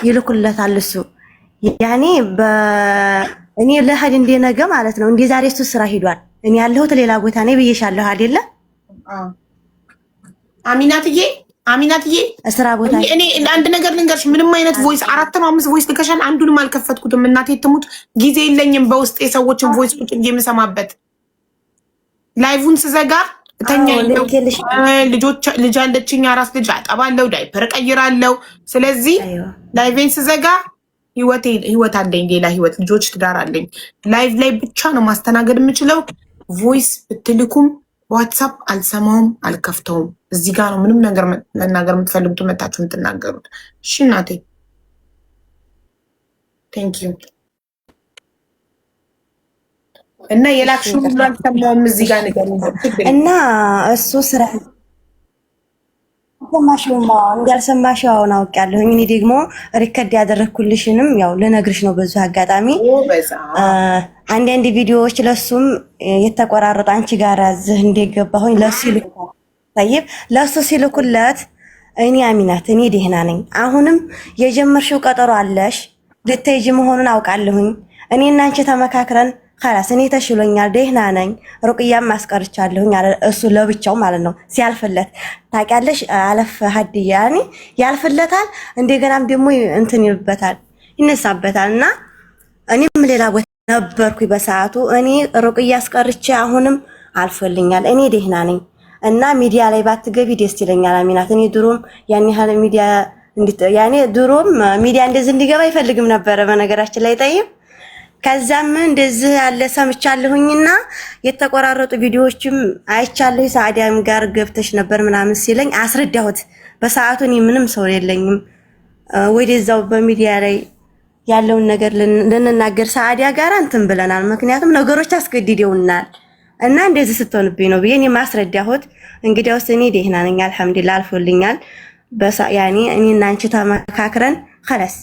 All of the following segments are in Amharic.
ይልኩለታል እሱ ያኔ እኔ ለሀድ እንደነገ ማለት ነው። እንደ ዛሬ እሱ ስራ ሄዷል። እኔ ያለሁት ሌላ ቦታ ነኝ ብዬሻለሁ አይደለ? አሚናትዬ ስራ ቦታ እኔ ለአንድ ነገር ልንገርሽ፣ ምንም አይነት ቮይስ 4 ነው 5 ቮይስ ልከሻል። አንዱንም አልከፈትኩትም። እናቴ ትሙት ጊዜ የለኝም በውስጥ የሰዎችን ቮይስ ቁጭ የምሰማበት። ላይቭን ስዘጋ እተኛለሁ። ልጅ አለችኝ፣ አራስ ልጅ አጠባለሁ፣ ዳይፐር ቀይራለሁ። ስለዚህ ላይቬን ስዘጋ ህይወት አለኝ፣ ሌላ ህይወት፣ ልጆች፣ ትዳር አለኝ። ላይቭ ላይ ብቻ ነው ማስተናገድ የምችለው። ቮይስ ብትልኩም ዋትሳፕ አልሰማውም፣ አልከፍተውም። እዚህ ጋር ነው ምንም ነገር መናገር የምትፈልጉት መታችሁ የምትናገሩት። እሺ እናቴ ቴንክ ዩ። እና የላክሽን ሁሉ አልሰማውም። እዚህ ጋር ነገር እና እሱ ስራ ሰማሽውማ እንዳልሰማሽው አሁን አውቄያለሁኝ። እኔ ደግሞ ሪከርድ ያደረኩልሽንም ያው ልነግርሽ ነው በዙ አጋጣሚ አንዳንድ ቪዲዮዎች ለሱም የተቆራረጠ አንቺ ጋር እዚህ እንደገባሁኝ ለሱ ይልኩታል። طيب ለሱ ሲልኩለት እኔ አሚናት እኔ ደህና ነኝ፣ አሁንም የጀመርሽው ቀጠሮ አለሽ ልትሄጂ መሆኑን አውቃለሁኝ። እኔ እና አንቺ ተመካክረን خلاص እኔ ተሽሎኛል፣ ደህና ነኝ፣ ሩቅያም ማስቀርቻለሁኝ አለ እሱ ለብቻው ማለት ነው። ሲያልፍለት ታውቂያለሽ፣ አለፍ ሀዲያ ያኔ ያልፍለታል። እንደገናም ደግሞ እንትን ይልበታል፣ ይነሳበታልና እኔም ሌላ ቦታ ነበርኩኝ በሰዓቱ። እኔ ሩቅያ አስቀርቼ አሁንም አልፎልኛል፣ እኔ ደህና ነኝ እና ሚዲያ ላይ ባትገቢ ደስ ይለኛል አሚናት። እኔ ድሮም ያን ያህል ሚዲያ ያኔ ድሮም ሚዲያ እንደዚህ እንዲገባ አይፈልግም ነበረ በነገራችን ላይ ጠይም። ከዛም እንደዚህ ያለ ሰምቻለሁኝና የተቆራረጡ ቪዲዮዎችም አይቻለሁ። ሳዲያም ጋር ገብተሽ ነበር ምናምን ሲለኝ አስረዳሁት። በሰዓቱ እኔ ምንም ሰው የለኝም ወደዛው በሚዲያ ላይ ያለውን ነገር ልንናገር ሳዲያ ጋር እንትን ብለናል። ምክንያቱም ነገሮች አስገድደውናል እና እንደዚህ ስትሆንብኝ ነው ብዬ እኔ ማስረዳሁት። እንግዲያውስ እኔ ደህና ነኝ አልሐምዱሊላህ አልፎልኛል። ያኔ እኔና አንቺ ተመካክረን خلاص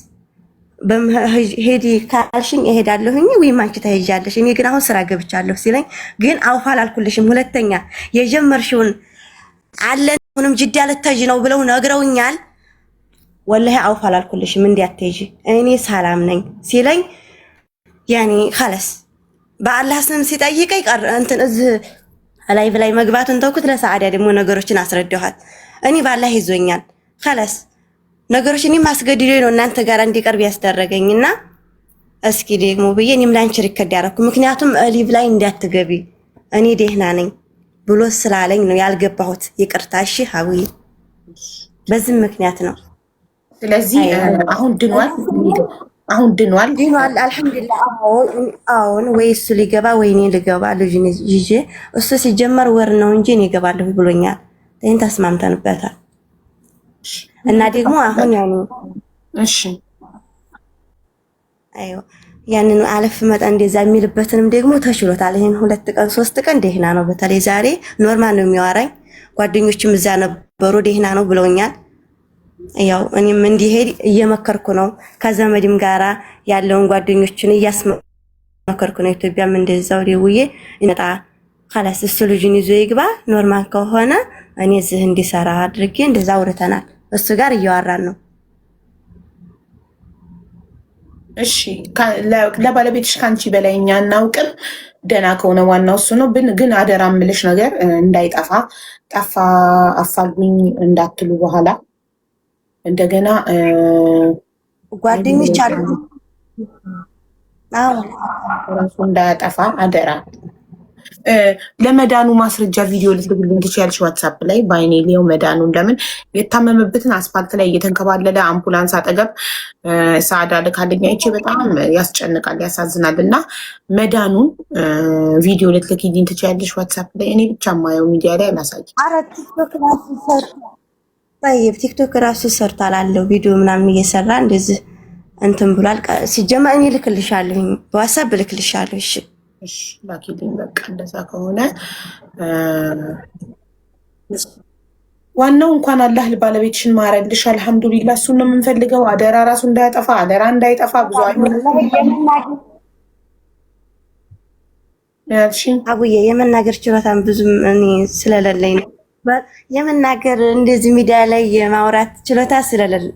በሄዲ ካልሽኝ እሄዳለሁኝ ወይም አንቺ ተሄጃለሽ፣ እኔ ግን አሁን ስራ ገብቻለሁ ሲለኝ ግን አውፋ አላልኩልሽም። ሁለተኛ የጀመርሽውን አለንም ጅዳ ልትሄጂ ነው ብለው ነግረውኛል። ወላሂ አውፋ አላልኩልሽም እንዲያትሄጂ እኔ ሰላም ነኝ ሲለኝ ያኔ خلاص በአላህ ስም ሲጠይቀኝ ቀር እንትን እዚህ ላይቭ ላይ መግባቱን ተውኩት። ለሰዓዳ ደግሞ ነገሮችን አስረዳኋት። እኔ በአላህ ይዞኛል خلاص ነገሮች እኔ ማስገድዶኝ ነው እናንተ ጋር እንዲቀርብ ያስደረገኝና እስኪ ደግሞ ብዬ እኔም ላንቺ ሪከርድ ያደረኩ። ምክንያቱም ሊቭ ላይ እንዳትገቢ እኔ ደህና ነኝ ብሎ ስላለኝ ነው ያልገባሁት። ይቅርታ እሺ ሀዊ፣ በዚህ ምክንያት ነው። ስለዚህ አሁን ድኗል አልሐምዱሊላህ። አሁን ወይ እሱ ሊገባ ወይ እኔ ልገባ ልጅን ይዤ፣ እሱ ሲጀመር ወር ነው እንጂ እኔ እገባለሁ ብሎኛል። ይሄን ተስማምተንበታል። እና ደግሞ አሁን ያኔ እሺ አይው ያንን አለፍ መጣ እንደዛ የሚልበትንም ደግሞ ተችሎታል። ይሄን 2 ቀን 3 ቀን ደህና ነው። በተለይ ዛሬ ኖርማል ነው የሚያወራኝ። ጓደኞችም እዛ ነበሩ ደህና ነው ብለውኛል። ያው እኔም እንዲሄድ እየመከርኩ ነው። ከዘመድም ጋራ ያለውን ጓደኞችን እያስመከርኩ ነው። ኢትዮጵያም እንደዛው ደውዬ እንጣ خلاص እሱ ልጅን ይዞ ይግባ፣ ኖርማል ከሆነ እኔ እዚህ እንዲሰራ አድርጌ እንደዛ አውርተናል። እሱ ጋር እያወራን ነው። እሺ ለባለቤትሽ ካንቺ በላይ እኛ እናውቅም። ደህና ከሆነ ዋናው እሱ ነው። ግን አደራ እምልሽ ነገር እንዳይጠፋ ጠፋ አፋልጉኝ እንዳትሉ በኋላ እንደገና ጓደኞች አሉ ራሱ እንዳያጠፋ አደራ። ለመዳኑ ማስረጃ ቪዲዮ ልትልክልኝ ትችያለሽ ዋትሳፕ ላይ በአይኔ ሊየው መዳኑን። ለምን የታመመበትን አስፓልት ላይ እየተንከባለለ አምቡላንስ አጠገብ ሰዓዳ ልካልኝ አይቼ በጣም ያስጨንቃል፣ ያሳዝናል። እና መዳኑን ቪዲዮ ልትልክልኝ ትችያለሽ ዋትሳፕ ላይ። እኔ ብቻ ማየው ሚዲያ ላይ አላሳይ። ቲክቶክ ራሱ ሰርቷል አለው ቪዲዮ ምናምን እየሰራ እንደዚህ እንትን ብሏል። ሲጀመር እኔ ልክልሻለሁ በዋትሳፕ ልክልሻለሁ። እሺ ላኪልኝ። በቃ እንደዛ ከሆነ ዋናው እንኳን አላህ ባለቤትሽን ማረልሽ። አልሐምዱሊላህ እሱን ነው የምንፈልገው። አደራ ራሱ እንዳያጠፋ፣ አደራ እንዳይጠፋ። ብዙ አቡዬ የመናገር ችሎታን ብዙም እኔ ስለሌለኝ ነው የመናገር እንደዚህ ሚዲያ ላይ የማውራት ችሎታ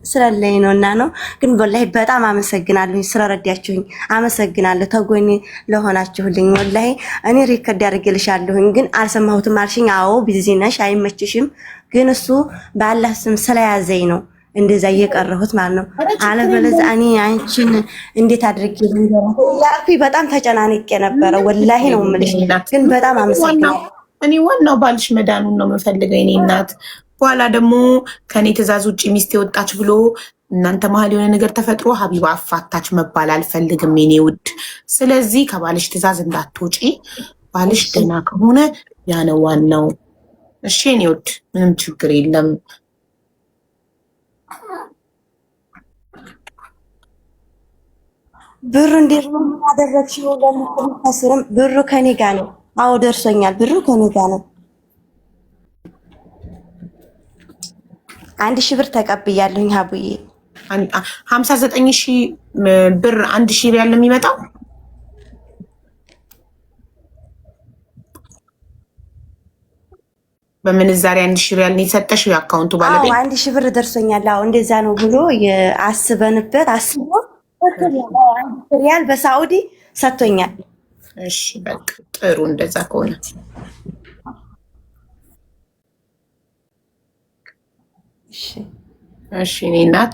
ስለሌለኝ ነውና ነው። ግን ወላሂ በጣም አመሰግናለሁ ስለረዳችሁኝ፣ አመሰግናለሁ ተጎኔ ለሆናችሁልኝ። ወላሂ እኔ ሪከርድ አድርጌልሻለሁኝ ግን አልሰማሁትም አልሽኝ። አዎ ቢዚ ነሽ አይመችሽም። ግን እሱ በአላህ ስም ስለያዘኝ ነው እንደዛ እየቀረሁት ማለት ነው። አለበለዚያ እኔ አንቺን እንዴት አድርጌ ያልኩኝ በጣም ተጨናንቄ ነበረ። ወላሂ ነው የምልሽ። ግን በጣም አመሰግናለሁ። እኔ ዋናው ባልሽ መዳኑን ነው የምፈልገው የኔ እናት። በኋላ ደግሞ ከኔ ትእዛዝ ውጭ ሚስት የወጣች ብሎ እናንተ መሀል የሆነ ነገር ተፈጥሮ ሀቢባ አፋታች መባል አልፈልግም የኔ ውድ። ስለዚህ ከባልሽ ትእዛዝ እንዳትወጪ። ባልሽ ደህና ከሆነ ያ ነው ዋናው። እሺ የኔ ውድ ምንም ችግር የለም። ብሩ እንዴት ነው ያደረግሽው? ለምን ብሩ ከኔ ጋር ነው? አዎ ደርሶኛል። ብሩ ከኔ ጋር ነው። 1000 ብር ተቀብያለሁኝ ሀቡዬ። 59,000 ብር 1,000 ሪያል ነው የሚመጣው። በምንዛሬ 1,000 ሪያል ነው የሰጠሽው የአካውንቱ ባለቤት? አዎ 1000 ብር ደርሶኛል። አዎ እንደዛ ነው ብሎ አስበንበት አስቦ ሪያል በሳዑዲ ሰጥቶኛል። እሺ በቃ ጥሩ። እንደዛ ከሆነ እሺ እኔ እናት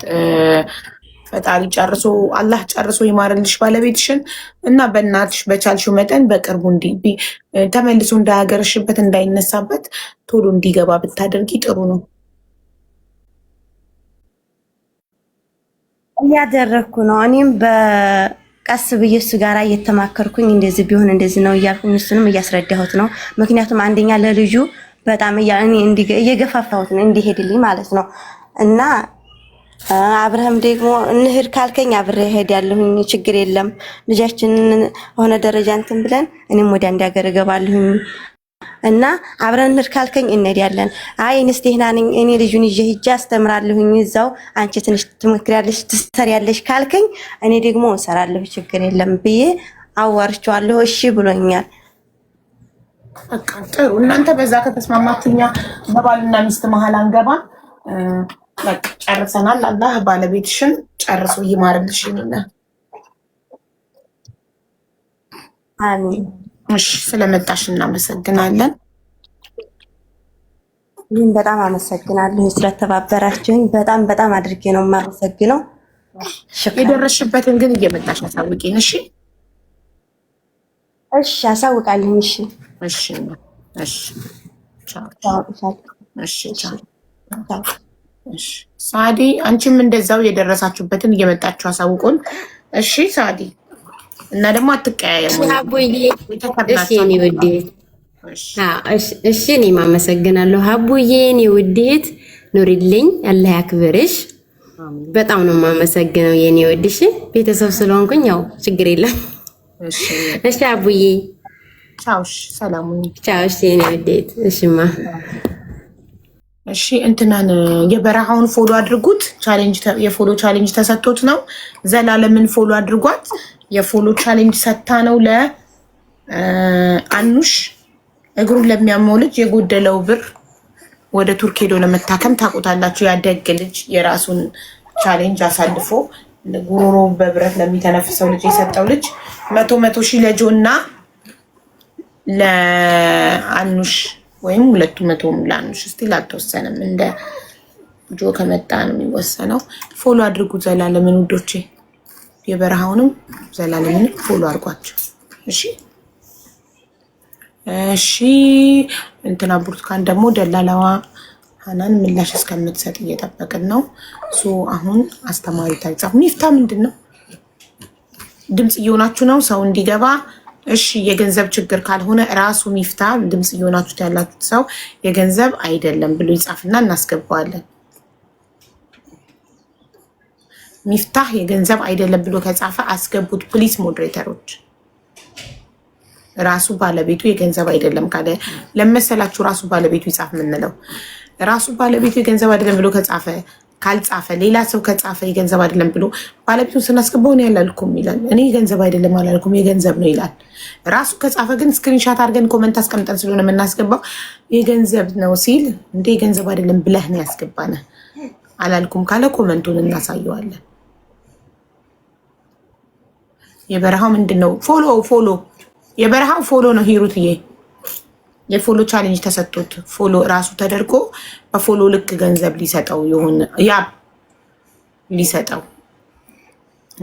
ፈጣሪ ጨርሶ አላህ ጨርሶ ይማርልሽ ባለቤትሽን እና በእናትሽ በቻልሽው መጠን በቅርቡ ተመልሶ እንዳያገረሽበት እንዳይነሳበት ቶሎ እንዲገባ ብታደርጊ ጥሩ ነው። እያደረግኩ ነው። እኔም በቀስ ብዬ እሱ ጋር እየተማከርኩኝ እንደዚህ ቢሆን እንደዚህ ነው እያልኩኝ እሱንም እያስረዳሁት ነው። ምክንያቱም አንደኛ ለልጁ በጣም እኔ እየገፋፋሁት ነው እንዲሄድልኝ ማለት ነው። እና አብርሃም ደግሞ እንሂድ ካልከኝ አብሬ እሄዳለሁኝ፣ ችግር የለም ልጃችንን ሆነ ደረጃ እንትን ብለን እኔም ወደ አንድ ሀገር እገባለሁኝ እና አብረን እንሂድ ካልከኝ እንሄዳለን። አይ እኔስ ደህና ነኝ እኔ ልጁን ይዤ ሂጄ አስተምራለሁኝ እዛው አንቺ ትንሽ ትመክሪያለሽ ትሰሪያለሽ ካልከኝ እኔ ደግሞ እሰራለሁ ችግር የለም ብዬ አዋርቼዋለሁ። እሺ ብሎኛል። በቃ ጥሩ። እናንተ በዛ ከተስማማችሁ እኛ በባልና ሚስት መሀል አንገባም። በቃ ጨርሰናል። አላህ ባለቤትሽን ጨርሶ ይማርልሽ ይልና አሚን። እሺ ስለመጣሽ እናመሰግናለን። ይህን በጣም አመሰግናለሁ ስለተባበራችሁኝ። በጣም በጣም አድርጌ ነው የማመሰግነው። የደረስሽበትን ግን እየመጣሽ አሳውቂኝ። እሺ እሺ አሳውቃለሁ። እሺ እሺ እሺ እሺ እሺ ሳዲ አንቺም እንደዛው የደረሳችሁበትን እየመጣችሁ አሳውቁን። እሺ ሳዲ እና ደግሞ አትቀያየሙ። እሺ እኔም አመሰግናለሁ ሀቡዬ፣ እኔ ውዴት ኑሪልኝ፣ አላህ ያክብርሽ። በጣም ነው የማመሰግነው የኔ ውድሽ። ቤተሰብ ስለሆንኩኝ ያው ችግር የለም። እሺ ሀቡዬ ቻው። ሰላም ቻው። እሺ የኔ ውዴት። እሺማ እሺ እንትናን የበረሃውን ፎሎ አድርጉት። የፎሎ ቻሌንጅ ተሰጥቶት ነው። ዘላለምን ፎሎ አድርጓት። የፎሎ ቻሌንጅ ሰታ ነው ለአኑሽ እግሩን ለሚያመው ልጅ የጎደለው ብር ወደ ቱርክ ሄዶ ለመታከም ታውቁታላችሁ። ያደግ ልጅ የራሱን ቻሌንጅ አሳልፎ ጉሮሮ በብረት ለሚተነፍሰው ልጅ የሰጠው ልጅ 100 ሺህ ለጆ እና ለአኑሽ ወይም 200 ለአኑሽ ስቲል አልተወሰነም። እንደ ጆ ከመጣ ነው የሚወሰነው። ፎሎ አድርጉት ዘላለምን ውዶቼ። የበረሃውንም ዘላለምን ፎሎ አድርጓቸው። እሺ እሺ። እንትና ብርቱካን ደግሞ ደላላዋ ሀናን ምላሽ እስከምትሰጥ እየጠበቅን ነው። አሁን አስተማሪ ታይጻፍ ሚፍታ ምንድን ነው ድምፅ እየሆናችሁ ነው ሰው እንዲገባ። እሺ የገንዘብ ችግር ካልሆነ ራሱ ሚፍታ ድምፅ እየሆናችሁት ያላችሁት ሰው የገንዘብ አይደለም ብሎ ይጻፍና እናስገባዋለን። ሚፍታህ የገንዘብ አይደለም ብሎ ከጻፈ አስገቡት ፕሊስ ሞዴሬተሮች። ራሱ ባለቤቱ የገንዘብ አይደለም ካለ ለመሰላችሁ ራሱ ባለቤቱ ይጻፍ የምንለው ራሱ ባለቤቱ የገንዘብ አይደለም ብሎ ከጻፈ ካልጻፈ ሌላ ሰው ከጻፈ የገንዘብ አይደለም ብሎ ባለቤቱን ስናስገባው ነው ያላልኩም ይላል። እኔ የገንዘብ አይደለም አላልኩም የገንዘብ ነው ይላል። ራሱ ከጻፈ ግን ስክሪንሻት አድርገን ኮመንት አስቀምጠን ስለሆነ የምናስገባው የገንዘብ ነው ሲል እንደ የገንዘብ አይደለም ብለህ ነው ያስገባነ አላልኩም ካለ ኮመንቱን እናሳየዋለን። የበረሃው ምንድነው? ፎሎ የበረሃው ፎሎ ነው ሂሩትዬ። የፎሎ ቻሌንጅ ተሰጥቶት ፎሎ ራሱ ተደርጎ በፎሎ ልክ ገንዘብ ሊሰጠው ይሁን ያ ሊሰጠው።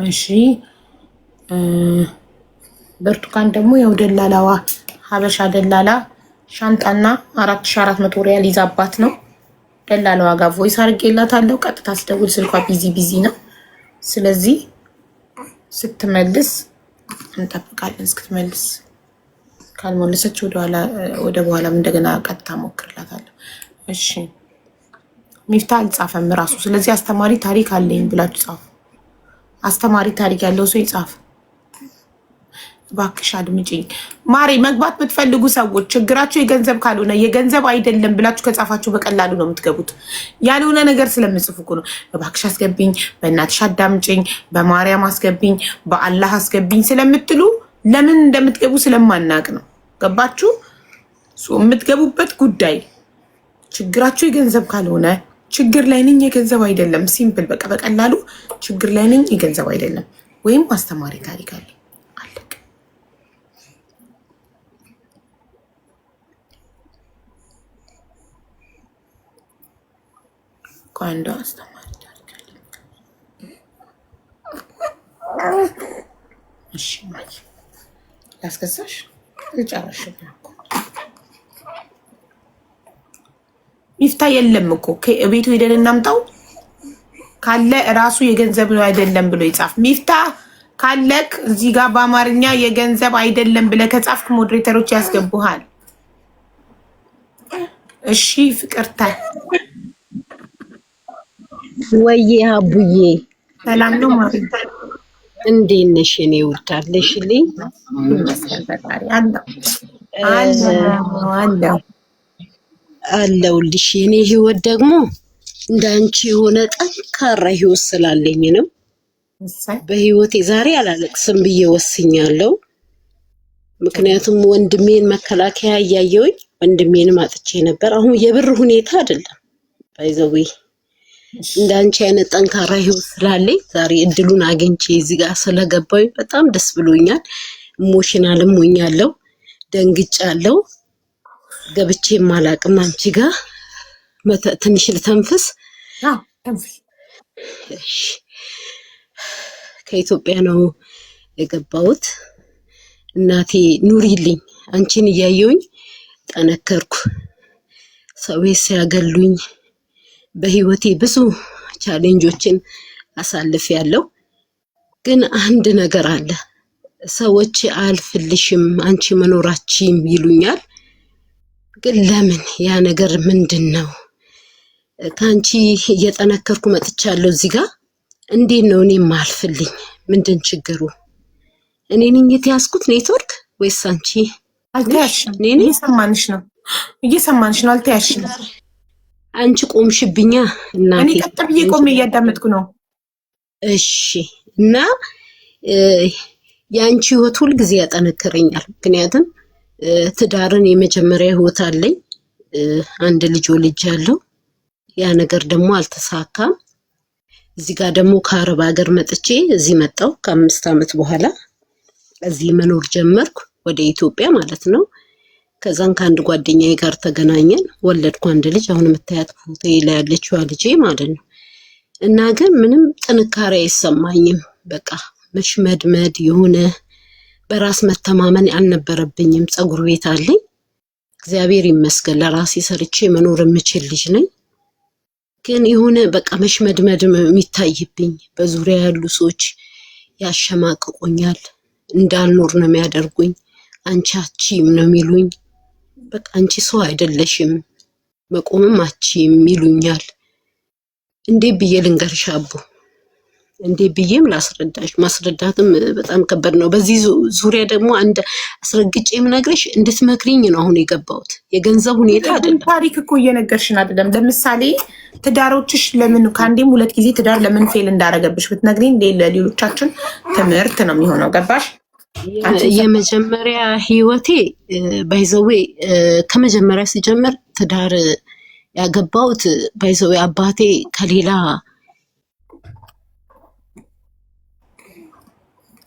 እሺ ብርቱካን ደግሞ ያው ደላላዋ ሀበሻ ደላላ ሻንጣና 4400 ሪያል ይዛባት ነው። ደላላዋ ጋር ቮይስ አድርጌላታለሁ። ቀጥታ ስደውል ስልኳ ቢዚ ነው። ስለዚህ ስትመልስ እንጠብቃለን እስክትመልስ። ካልመለሰች ወደ በኋላም እንደገና ቀጥታ ሞክርላታለሁ። እሺ ሚፍታ አልጻፈም ራሱ። ስለዚህ አስተማሪ ታሪክ አለኝ ብላችሁ ጻፉ። አስተማሪ ታሪክ ያለው ሰው ይጻፍ። እባክሽ አድምጪኝ ማሪ። መግባት የምትፈልጉ ሰዎች ችግራችሁ የገንዘብ ካልሆነ የገንዘብ አይደለም ብላችሁ ከጻፋችሁ በቀላሉ ነው የምትገቡት። ያልሆነ ነገር ስለምጽፉ እኮ ነው። እባክሽ አስገብኝ፣ በእናትሽ አዳምጪኝ፣ በማርያም አስገብኝ፣ በአላህ አስገብኝ ስለምትሉ ለምን እንደምትገቡ ስለማናቅ ነው። ገባችሁ? የምትገቡበት ጉዳይ ችግራችሁ የገንዘብ ካልሆነ ችግር ላይ ነኝ የገንዘብ አይደለም። ሲምፕል በቃ በቀላሉ ችግር ላይ ነኝ የገንዘብ አይደለም ወይም አስተማሪ ታሪክ አለ አለቅ። ቋንቋ አስተማሪ ታሪክ አለ። እሺ ማለት ያስከሳሽ ልጨርሽ እኮ ሚፍታ የለም እኮ ከቤቱ ሄደን እናምጣው ካለ ራሱ የገንዘብ ነው አይደለም ብሎ ይጻፍ። ሚፍታ ካለክ እዚህ ጋር በአማርኛ የገንዘብ አይደለም ብለህ ከጻፍክ ሞዴሬተሮች ያስገቡሃል። እሺ ፍቅርታ ወይዬ አቡዬ ሰላም ነው ማለት እንዴት ነሽ? እኔ ውርታለሽልኝ አለሁልሽ። የኔ ህይወት ደግሞ እንዳንቺ የሆነ ጠንካራ ህይወት ስላለኝ ነው። በህይወቴ ዛሬ አላለቅስም ብዬ ወስኛለሁ። ምክንያቱም ወንድሜን መከላከያ እያየሁኝ ወንድሜንም አጥቼ ነበር። አሁን የብር ሁኔታ አይደለም ባይዘዌ እንዳንቺ አይነት ጠንካራ ህይወት ስላለኝ ዛሬ እድሉን አግኝቼ እዚህ ጋር ስለገባኝ በጣም ደስ ብሎኛል። ኢሞሽናልም ሆኛለሁ፣ ደንግጫለሁ። ገብቼ ማላቅም አንቺ ጋር ትንሽ ልተንፍስ። ከኢትዮጵያ ነው የገባሁት። እናቴ ኑሪልኝ፣ አንቺን እያየሁኝ ጠነከርኩ። ሰዎች ሲያገሉኝ በህይወቴ ብዙ ቻሌንጆችን አሳልፌያለሁ። ግን አንድ ነገር አለ። ሰዎች አልፍልሽም አንቺ መኖራችም ይሉኛል። ግን ለምን? ያ ነገር ምንድነው? ካንቺ እየጠነከርኩ መጥቻለሁ እዚህ ጋር። እንዴት ነው እኔ ማልፍልኝ? ምንድን ችግሩ? እኔ ነኝ የተያዝኩት ኔትወርክ ወይስ አንቺ? አልተያሽም። እየሰማንሽ ነው። አልተያሽም። አንቺ ቆምሽብኛ እናቴ። እኔ ቀጥ ብዬ ቆሜ እያዳመጥኩ ነው። እሺ። እና የአንቺ ህይወት ሁል ጊዜ ያጠነክረኛል። ምክንያቱም ትዳርን የመጀመሪያ ህይወት አለኝ። አንድ ልጅ ወልጃለሁ። ያ ነገር ደግሞ አልተሳካም። እዚህ ጋር ደግሞ ከአረብ ሀገር መጥቼ እዚህ መጣሁ። ከ5 ዓመት በኋላ እዚህ መኖር ጀመርኩ፣ ወደ ኢትዮጵያ ማለት ነው። ከዛን ከአንድ ጓደኛዬ ጋር ተገናኘን፣ ወለድኩ አንድ ልጅ። አሁን የምታያት ፎቶ ላይ ያለችው ልጄ ማለት ነው። እና ግን ምንም ጥንካሬ አይሰማኝም። በቃ መሽመድመድ የሆነ በራስ መተማመን አልነበረብኝም። ፀጉር ቤት አለኝ፣ እግዚአብሔር ይመስገን ለራሴ ሰርቼ መኖር የምችል ልጅ ነኝ። ግን የሆነ በቃ መሽመድመድ የሚታይብኝ፣ በዙሪያ ያሉ ሰዎች ያሸማቅቁኛል፣ እንዳልኖር ነው የሚያደርጉኝ። አንቺ አቺም ነው የሚሉኝ። በቃ አንቺ ሰው አይደለሽም፣ መቆምም አቺም ይሉኛል። እንዴ ብዬ ልንገርሽ አቡ፣ እንዴ ብዬም ላስረዳሽ። ማስረዳትም በጣም ከባድ ነው። በዚህ ዙሪያ ደግሞ አንድ አስረግጬ የምነግርሽ እንድትመክሪኝ ነው አሁን የገባሁት። የገንዘብ ሁኔታ አይደለም። ታሪክ እኮ እየነገርሽን አይደለም። ለምሳሌ ትዳሮችሽ ለምን ከአንዴም 2 ጊዜ ትዳር ለምን ፌል እንዳረገብሽ ብትነግሪኝ ለሌሎቻችን ትምህርት ነው የሚሆነው። ገባሽ? የመጀመሪያ ህይወቴ ባይዘዌ ከመጀመሪያ ሲጀምር ትዳር ያገባሁት ባይዘዌ አባቴ ከሌላ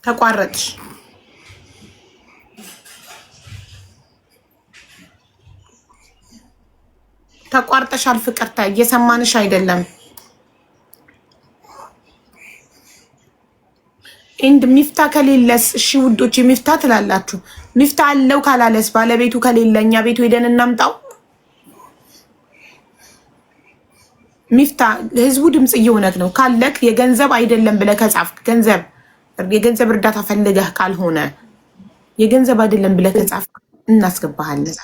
ተቋረጥሽ ተቋርጠሻል። ፍቅርታ እየሰማንሽ አይደለም። እንድ ሚፍታ ከሌለስ? እሺ ውዶች ሚፍታ ትላላችሁ። ሚፍታ አለው ካላለስ? ባለቤቱ ከሌለ እኛ ቤቱ ሄደን እናምጣው። ሚፍታ ህዝቡ ድምጽ እየሆነክ ነው። ካለክ የገንዘብ አይደለም ብለህ ከጻፍክ የገንዘብ እርዳታ ፈልገህ ካልሆነ የገንዘብ አይደለም ብለህ ከጻፍክ እናስገባሃለን።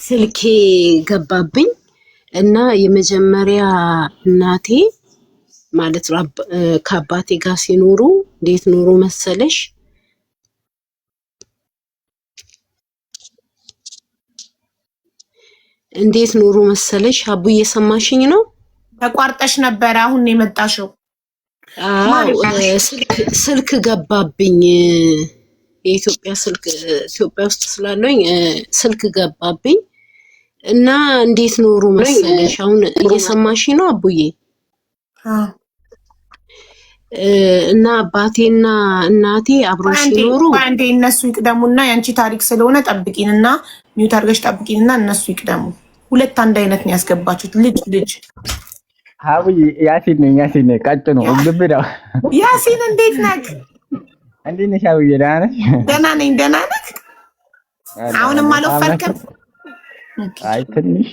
ስልኬ ገባብኝ እና የመጀመሪያ እናቴ ማለት ከአባቴ ጋር ሲኖሩ እንዴት ኖሮ መሰለሽ? እንዴት ኖሮ መሰለሽ? አቡ እየሰማሽኝ ነው? ተቋርጠሽ ነበረ። አሁን ነው የመጣሽው። ስልክ ገባብኝ። የኢትዮጵያ ስልክ ኢትዮጵያ ውስጥ ስላለኝ ስልክ ገባብኝ እና እንዴት ኖሩ መሰለሽ? አሁን እየሰማሽኝ ነው አቡዬ? እና አባቴና እናቴ አብረው ሲኖሩ አንዴ እነሱ ይቅደሙና ያንቺ ታሪክ ስለሆነ ጠብቂንና ሚውት አድርገሽ ጠብቂንና እነሱ ይቅደሙ። ሁለት አንድ አይነት ነው ያስገባችሁት። ልጅ አቡዬ ያሲን ነኝ ቀጭኑ ግብ ነው። ያሲን እንዴት ነህ? እንዴት ነሽ አቡዬ? ደህና ነሽ? ደህና ነኝ። ደህና ነህ? አሁንም አልወፈርክም? አይ ትንሽ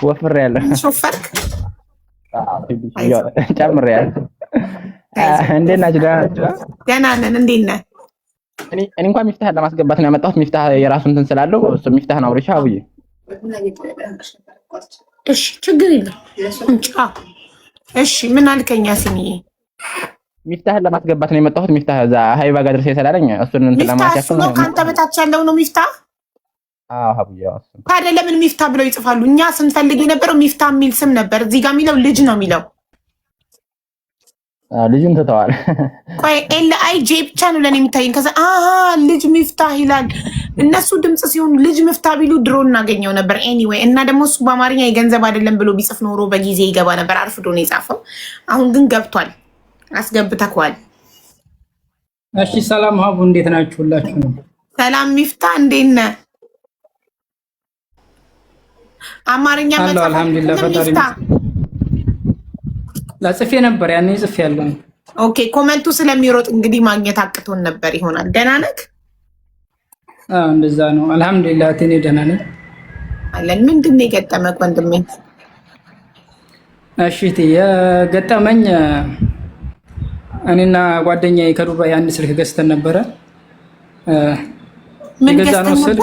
ወፍሬያለሁ። ሾፈርክ? ጨምሬያለሁ። እንዴት ናችሁ? ደህና ነን። እንዴት ነህ? እኔ እንኳን ሚፍታህን ለማስገባት ነው ያመጣሁት። ሚፍታህ የራሱ እንትን ስላለው እሱ ሚፍታህን አውርሻ አቡዬ። እሺ ችግር የለም። እሺ ምን አልከኝ ያሲንዬ? ሚፍታህን ለማስገባት ነው የመጣሁት። ሚፍታህ እዛ ሀይባ ጋር ድረስ የሰላለኝ እሱን እንትን ለማስያፈን ነው። ካንተ በታች ያለው ነው ሚፍታህ? አዎ አቡዬ። ታዲያ ለምን ሚፍታ ብለው ይጽፋሉ? እኛ ስንፈልግ የነበረው ሚፍታ የሚል ስም ነበር። እዚህ ጋር የሚለው ልጅ ነው የሚለው። ልጅን ትተዋል። ቆይ LIJ ብቻ ነው ለኔ የሚታየኝ። ከዛ ልጅ ሚፍታህ ይላል። እነሱ ድምጽ ሲሆኑ ልጅ ሚፍታህ ቢሉ ድሮ እናገኘው ነበር። ኤኒዌይ እና ደግሞ እሱ በአማርኛ የገንዘብ አይደለም ብሎ ቢጽፍ ኖሮ በጊዜ ይገባ ነበር። አርፍዶ ነው የጻፈው። አሁን ግን ገብቷል። አስገብተከዋል። እሺ ሰላም ሀቡ፣ እንዴት ናችሁ? ሁላችሁ ነው ሰላም። ሚፍታህ እንዴት ነህ? አማርኛ መጽሐፍ አልሐምዱሊላህ ፈጣሪ ለጽፌ ነበር ያኔ ጽፌ ያለው። ኦኬ ኮሜንቱ ስለሚሮጥ እንግዲህ ማግኘት አቅቶን ነበር ይሆናል። ደህና ነህ? እንደዛ ነው አልሐምዱሊላህ። እኔ ደህና ነኝ አለን። ምንድን ነው የገጠመህ ወንድሜ? እሺ የገጠመኝ እኔና ጓደኛዬ ከዱባይ አንድ ስልክ ገዝተን ነበረ። ምን ገዝተን ነበር?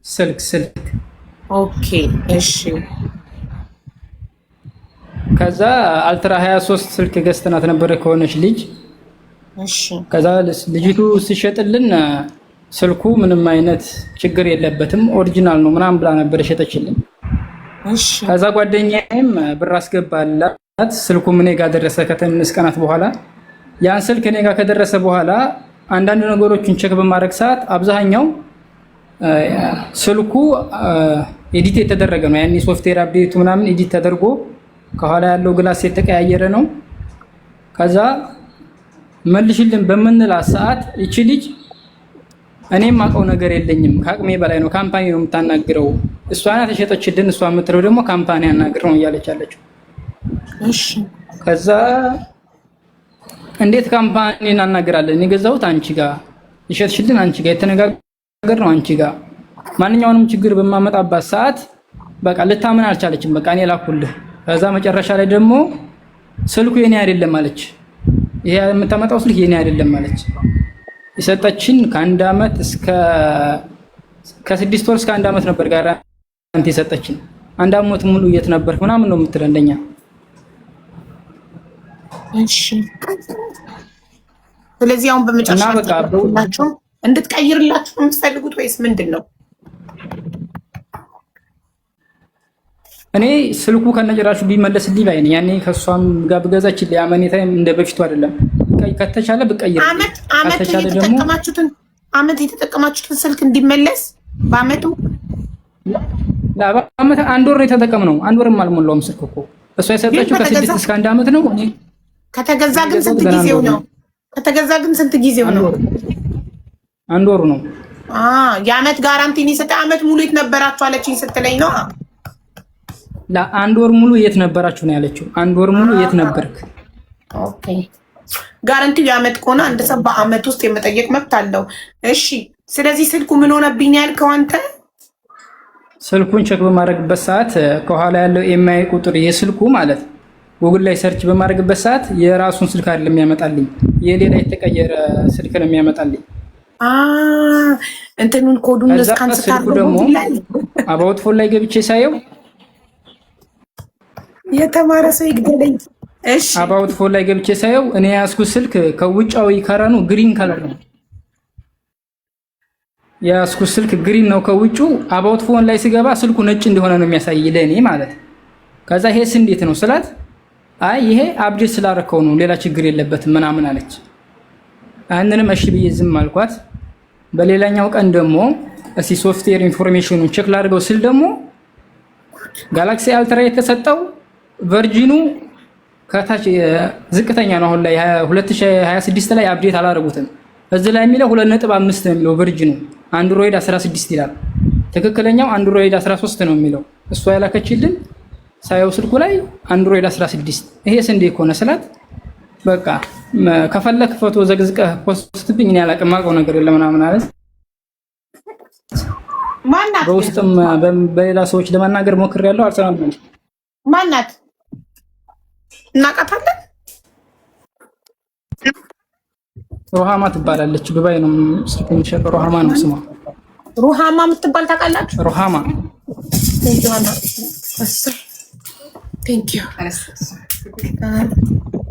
ስልክ ኦኬ እሺ። ከዛ አልትራ 23 ስልክ ገዝተናት ነበረ ከሆነች ልጅ። እሺ ከዛ ልጅቱ ሲሸጥልን ስልኩ ምንም አይነት ችግር የለበትም ኦሪጂናል ነው ምናምን ብላ ነበር የሸጠችልን። እሺ ከዛ ጓደኛዬም ብር አስገባላት። ስልኩ እኔ ጋር ደረሰ ከትንሽ ቀናት በኋላ። ያን ስልክ እኔ ጋር ከደረሰ በኋላ አንዳንድ ነገሮችን ቼክ በማድረግ ሰዓት አብዛኛው ስልኩ ኤዲት የተደረገ ነው። ያኔ ሶፍትዌር አፕዴቱ ምናምን ኤዲት ተደርጎ ከኋላ ያለው ግላስ የተቀያየረ ነው። ከዛ መልሽልን በምንላት ሰዓት እቺ ልጅ እኔም አውቀው ነገር የለኝም ከአቅሜ በላይ ነው፣ ካምፓኒ ነው የምታናግረው፣ እሷ ናት የሸጠችልን፣ እሷ የምትለው ደግሞ ካምፓኒ ያናግር ነው እያለች አለችው። እሺ ከዛ እንዴት ካምፓኒ እናናግራለን? የገዛሁት አንቺ ጋር የሸጥሽልን አንቺ ጋር የተነጋገር ነው አንቺ ጋር። ማንኛውንም ችግር በማመጣባት ሰዓት በቃ ልታምን አልቻለችም። በቃ እኔ ላኩልህ። ከዛ መጨረሻ ላይ ደግሞ ስልኩ የኔ አይደለም አለች። ይሄ የምታመጣው ስልክ የኔ አይደለም አለች። የሰጠችን ከአንድ አመት እስከ ከ6 ወር እስከ 1 አመት ነበር ጋራንቲ የሰጠችን። 1 አመት ሙሉ የት ነበር ምናምን ነው የምትለን ለኛ። እሺ ስለዚህ አሁን በመጨረሻ ሁላችሁም እንድትቀይርላችሁ የምትፈልጉት ወይስ ምንድነው? እኔ ስልኩ ከነጭራሹ ቢመለስልኝ ባይ ነኝ። ያኔ ከሷም ጋር ብገዛችልኝ አመኔታዬም እንደ በፊቱ አይደለም። ከተቻለ ብቀይር አመት የተጠቀማችሁትን ስልክ እንዲመለስ በአመቱ በአመት 1 ወር ነው የተጠቀምነው። 1 ወርም አልሞላውም ስልክ እኮ እሷ የሰጠችው ከ6 እስከ 1 አመት ነው። እኔ ከተገዛ ግን ስንት ጊዜው ነው? ከተገዛ ግን ስንት ጊዜው ነው? 1 ወሩ ነው። የአመት ጋራንቲን የሰጠ አመት ሙሉ የት ነበራችሁ አለችኝ ስትለኝ ነው። ለ1 ወር ሙሉ የት ነበራችሁ ነው ያለችው። 1 ወር ሙሉ የት ነበርክ? ኦኬ ጋራንቲው የአመት ከሆነ አንድ ሰው በአመት ውስጥ የመጠየቅ መብት አለው። እሺ ስለዚህ ስልኩ ምን ሆነብኝ ያልከው አንተ? ስልኩን ቼክ በማድረግበት ሰዓት ከኋላ ያለው ኤምአይ ቁጥር የስልኩ ማለት ጉግል ላይ ሰርች በማድረግበት ሰዓት የራሱን ስልክ አይደለም የሚያመጣልኝ፣ የሌላ የተቀየረ ስልክ ነው የሚያመጣልኝ። እንትኑን ኮዱን ስካን ስታርጉ ደግሞ አባውት ፎን ላይ ገብቼ ሳየው የተማረ ሰው ይግደለኝ። እሺ አባውት ፎን ላይ ገብቼ ሳየው እኔ ያስኩት ስልክ ከውጫዊ ከረኑ ግሪን ከለር ነው። ያስኩት ስልክ ግሪን ነው ከውጩ። አባውት ፎን ላይ ሲገባ ስልኩ ነጭ እንደሆነ ነው የሚያሳይ ለኔ ማለት። ከዛ ይሄስ እንዴት ነው ስላት፣ አይ ይሄ አፕዴት ስላረከው ነው ሌላ ችግር የለበትም ምናምን አለች። አንንም እሺ ብዬ ዝም አልኳት። በሌላኛው ቀን ደግሞ እሺ ሶፍትዌር ኢንፎርሜሽኑን ቼክ ላድርገው ስል ደግሞ ጋላክሲ አልትራ የተሰጠው ቨርጂኑ ከታች ዝቅተኛ ነው። አሁን ላይ 2026 ላይ አፕዴት አላረጉትም። እዚህ ላይ የሚለው 2.5 ነው የሚለው ቨርጂኑ። አንድሮይድ 16 ይላል። ትክክለኛው አንድሮይድ 13 ነው የሚለው። እሷ ያላከችልን ሳየው ስልኩ ላይ አንድሮይድ 16። ይሄስ እንዴት ሆነ ስላት፣ በቃ ከፈለክ ፎቶ ዘግዝቀህ ፖስትብኝ እኔ አላውቅም አውቀው ነገር የለም ምናምን አለ። ማናት? በውስጥም በሌላ ሰዎች ለማናገር ሞክሬያለሁ፣ አልሰማም። ማናት? እናውቃታለን። ሩሃማ ትባላለች። ዱባይ ነው ስልክ የሚሸጠው። ሩሃማ ነው ስሟ። ሩሃማ የምትባል ታውቃላችሁ? ሩሃማ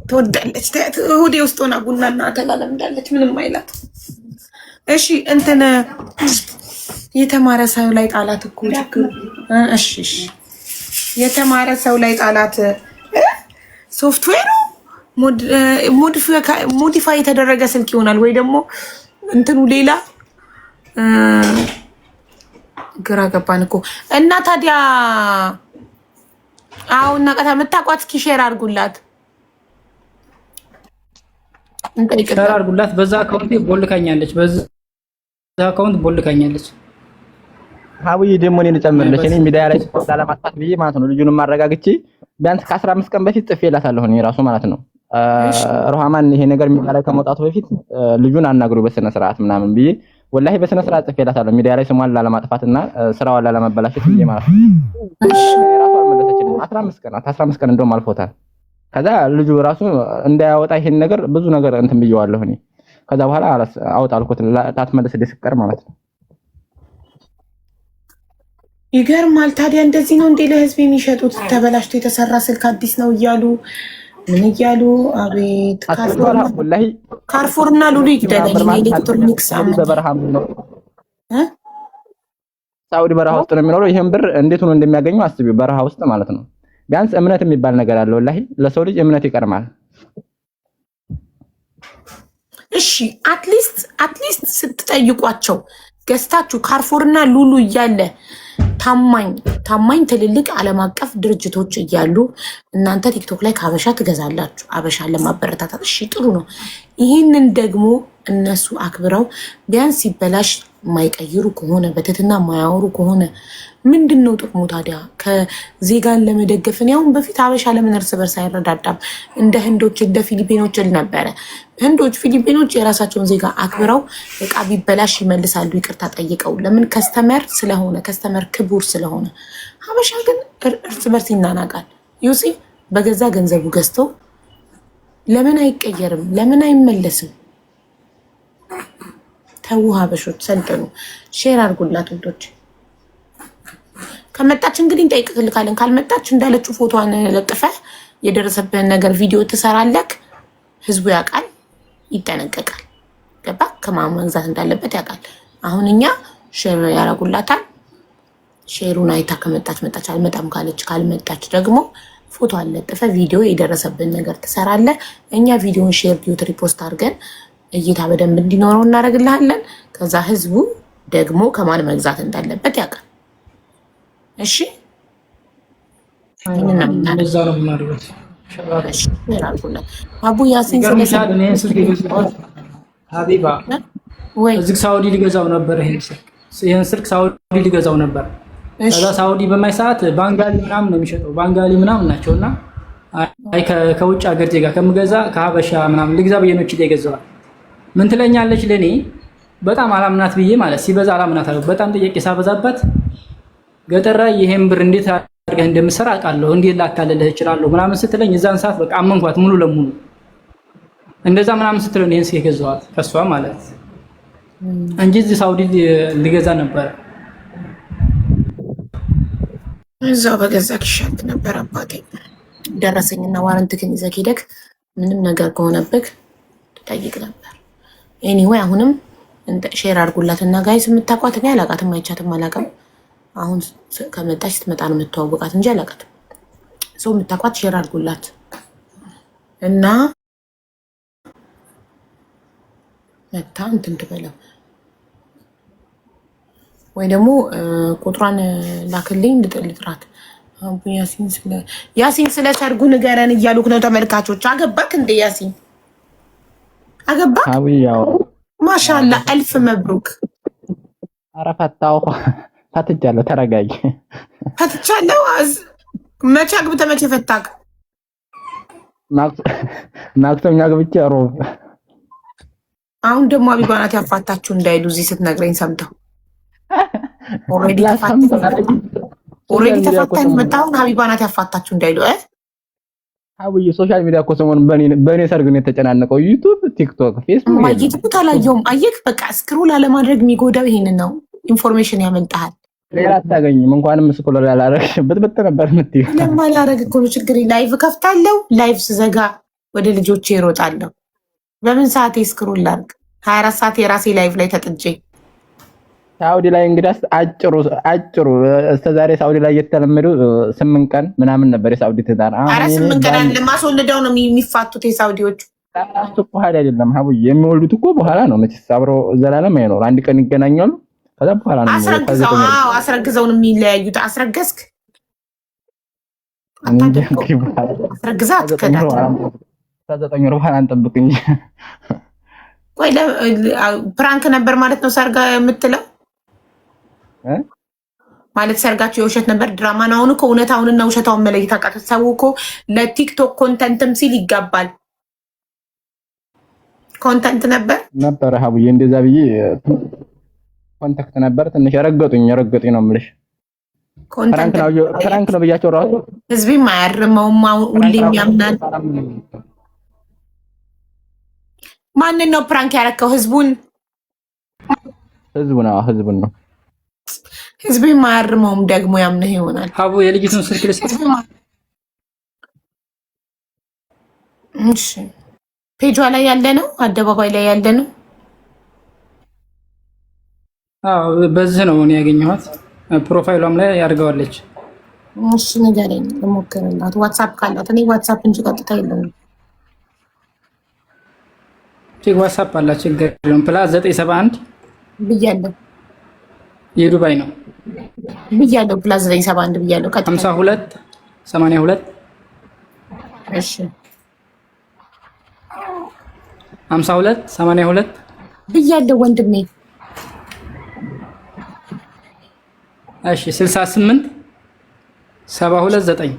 ትወዳለች። እሑዴ ውስጥ ሆና ቡናና ተላለም እንዳለች ምንም አይላት። እሺ እንትን የተማረ ሰው ላይ ጣላት እኮ ችግሩ። እሺ የተማረ ሰው ላይ ጣላት። ሶፍትዌሩ ሞዲፋይ የተደረገ ስልክ ይሆናል ወይ ደግሞ እንትኑ ሌላ። ግራ ገባን እኮ እና ታዲያ አሁን እናቀታ የምታውቋት እስኪ ሼር አድርጉላት፣ ሼር አድርጉላት። በዛ አካውንት ቦልካኛለች፣ በዛ አካውንት ቦልካኛለች። ሀቡይ ደግሞ እኔን ጨምርልሽ። እኔ ሚዲያ ላይ ላለማጥፋት ብዬ ማለት ነው ልጁንም ማረጋግጬ ቢያንስ ከ15 ቀን በፊት ጽፌላታለሁ እኔ ራሱ ማለት ነው። ሩሃማን ይሄ ነገር ሚዲያ ላይ ከመውጣቱ በፊት ልጁን አናግሩ በስነ ስርዓት ምናምን ብዬ ወላሂ በስነ ስርዓት ጽፌላታለሁ። ሚዲያ ላይ ስሟን ላለማጥፋትና ስራዋን ላለማበላሸት ብዬ ማለት ነው። ራሱ አልመለሰችልኝም። 15 ቀን እንደውም አልፎታል። ከዛ ልጁ ራሱ እንዳያወጣ ይሄን ነገር ብዙ ነገር እንትን ብየዋለሁ እኔ። ከዛ በኋላ አውጣ አልኩት ታትመለስ ደስቀር ማለት ነው። ይገርማል። ታዲያ እንደዚህ ነው እንዴ ለህዝብ የሚሸጡት? ተበላሽቶ የተሰራ ስልክ አዲስ ነው እያሉ ምን እያሉ? አቤት ካርፎር እና ሉሉ ይግደለኝ። ኤሌክትሮኒክስ ሳውዲ በረሃ ውስጥ ነው የሚኖረው። ይሄን ብር እንዴት ሆኖ እንደሚያገኙ አስቢው። በረሃ ውስጥ ማለት ነው። ቢያንስ እምነት የሚባል ነገር አለ። ወላሂ ለሰው ልጅ እምነት ይቀርማል። እሺ አትሊስት ስትጠይቋቸው ገዝታችሁ ካርፎርና ሉሉ እያለ ታማኝ ትልልቅ ዓለም አቀፍ ድርጅቶች እያሉ እናንተ ቲክቶክ ላይ ከአበሻ ትገዛላችሁ። አበሻን ለማበረታታት እሺ ጥሩ ነው። ይህንን ደግሞ እነሱ አክብረው ቢያንስ ሲበላሽ የማይቀይሩ ከሆነ በትትና የማያወሩ ከሆነ ምንድን ነው ጥቅሙ ታዲያ? ከዜጋን ለመደገፍን ያሁን በፊት አበሻ ለምን እርስ በርስ አይረዳዳም? እንደ ህንዶች እንደ ፊሊፒኖች ል ነበረ። ህንዶች ፊሊፒኖች የራሳቸውን ዜጋ አክብረው እቃ ቢበላሽ ይመልሳሉ ይቅርታ ጠይቀው። ለምን? ከስተመር ክቡር ስለሆነ። ሀበሻ ግን እርስ በርስ ይናናቃል። ዩሲ በገዛ ገንዘቡ ገዝተው ለምን አይቀየርም? ለምን አይመለስም? ተው ሀበሾች ሰልጥኑ። ሼር አድርጉላት ውዶች። ከመጣች እንግዲህ እንጠይቅልካለን። ካልመጣች እንዳለችው ፎቶዋን ለጥፈ የደረሰብህን ነገር ቪዲዮ ትሰራለክ። ህዝቡ ያውቃል፣ ይጠነቀቃል። ገባ? ከማን መግዛት እንዳለበት ያውቃል። አሁን እኛ ሼር ያረጉላታል። ሼሩን አይታ ከመጣች መጣች፣ አልመጣም ካለች ካልመጣች ደግሞ ፎቶ አለጥፈ ቪዲዮ የደረሰብን ነገር ትሰራለ። እኛ ቪዲዮን ሼር ዲዩት ሪፖስት አድርገን እይታ በደንብ እንዲኖረው እናደርግልሃለን። ከዛ ህዝቡ ደግሞ ከማን መግዛት እንዳለበት ያውቃል። እሺ አቡ ያሲን ሀቢባ እዚህ ሳውዲ ሊገዛው ነበር። ይሄን ስልክ ሳውዲ ሊገዛው ነበር። ከዛ ሳውዲ በማይ ሰዓት ባንጋሊ ምናምን ነው የሚሸጠው። ባንጋሊ ምናምን ናቸውና አይ ከውጭ ሀገር ዜጋ ከምገዛ ከሀበሻ ምናምን ልግዛ ብዬ ነው ይገዛዋል። ምን ትለኛለች ለኔ በጣም አላምናት ብዬ ማለት ሲበዛ አላምናት አለው። በጣም ጥያቄ ሳበዛበት ገጠራ ይሄን ብር እንዴት አድርገህ እንደምሰራ አውቃለሁ፣ እንዴት ላታለልህ እችላለሁ ምናምን ስትለኝ እዛን ሰዓት በቃ አመንኳት ሙሉ ለሙሉ። እንደዛ ምናምን ስትለኝ ይሄን ሲገዛዋት ከሷ ማለት እንጂ እዚህ ሳውዲ ሊገዛ ነበር። እዛው በገዛክ ይሻል ነበር አባቴ። ደረሰኝና ዋረንትክን ይዘህ ሄደክ ምንም ነገር ከሆነብክ ትጠይቅ ነበር። ኤኒዌይ አሁንም ሼር አድርጉላትና ጋይስ የምታውቋት እኔ አላውቃትም፣ አይቻትም አላውቅም። አሁን ከመጣች ስትመጣ ነው የምትዋወቃት እንጂ አላውቃትም። ሰው የምታውቋት ሼር አድርጉላት እና መታ እንትን ትበለው ወይ ደግሞ ቁጥሯን ላክልኝ ልጥራት። ያሲን ስለ ሰርጉ ንገረን እያሉክ ነው ተመልካቾች። አገባክ እንደ ያሲን አገባክ? ማሻአላ አልፍ መብሩክ። ኧረ ፈታው ፈትቻለሁ። ተረጋጊ። ፈትቻለሁ። መቼ አግብተህ መቼ ፈታክ? ማክሰኞ አግብቼ ሮብ። አሁን ደግሞ ሀቢባ ናት ያፋታችሁ እንዳይሉ እዚህ ስትነግረኝ ሰምተው ኦልሬዲ ተፋታኝ መጣሁን ሀቢባ ናት ያፋታችሁ እንዳይሉ አብይ ሶሻል ሚዲያ እኮ ሰሞኑን በእኔ ሰርግ ነው የተጨናነቀው። ዩቲዩብ፣ ቲክቶክ፣ ፌስቡክ ማየት አላየሁም። አየክ በቃ ስክሮል አለማድረግ የሚጎዳው ይሄንን ነው። ኢንፎርሜሽን ያመልጣል። ሌላ አታገኝም። እንኳንም ስክሮል ያላረግሽበት ነበር የምትይው። ለማላረግ እኮ ነው ችግር። ላይቭ ከፍታለሁ። ላይቭ ስዘጋ ወደ ልጆቼ ይሮጣለሁ። በምን ሰዓት ስክሮል ላድርግ? 24 ሰዓት የራሴ ላይቭ ላይ ተጥጄ ሳውዲ ላይ እንግዲህ አጭሩ እስከዛሬ ሳውዲ ላይ የተለመደው 8 ቀን ምናምን ነበር የሳውዲ ትዳር። ኧረ 8 ቀን ለማስወልደው ነው የሚፋቱት የሳውዲዎቹ። ታራሱ እኮ አይደለም ሀቡዬ፣ የሚወልዱት እኮ በኋላ ነው። መቼስ አብረው ዘላለም አይኖር። አንድ ቀን ይገናኛሉ፣ ከዛ በኋላ ነው አስረግዘው ነው የሚለያዩት። አስረገዝክ አስረግዛት ከዳት ከ9 ወር በኋላ እንጠብቅ እንጂ። ቆይ ፕራንክ ነበር ማለት ነው ሰርጋ የምትለው ማለት ሰርጋቸው የውሸት ነበር፣ ድራማ ነው። አሁን እኮ እውነታውንና ውሸታውን መለየት አቃተው። ሰው እኮ ለቲክቶክ ኮንተንትም ሲል ይጋባል። ኮንተንት ነበር ሀቡዬ፣ እንደዛ ብዬ ኮንታክት ነበር። ትንሽ ረገጡኝ ነው የምልሽ። ፍራንክ ነው ብያቸው ራሱ ህዝብም አያርመውም። ሁሌም ያምናል። ማንን ነው ፕራንክ ያረከው? ህዝቡን ነው። ህዝብም አያርመውም ደግሞ ያምነህ ይሆናል። ሀቡ የልጅቱን ስልክ ልስጥ። እሺ ፔጇ ላይ ያለ ነው፣ አደባባይ ላይ ያለ ነው። አዎ በዚህ ነው እኔ ያገኘኋት። ፕሮፋይሏም ላይ ያርገዋለች። እሺ ንገረኝ ልሞክርላት። ዋትስአፕ ካላት እኔ ዋትስአፕ እንጂ ቀጥታ የለውም። ዋትስአፕ አላት፣ ችግር የለውም። ፕላስ 971 ብያለሁ። የዱባይ ነው ብያለሁ። ፕላስ 971 ብያለሁ። 52 82 እሺ 52 82 ብያለሁ ወንድሜ። እሺ 68 72 9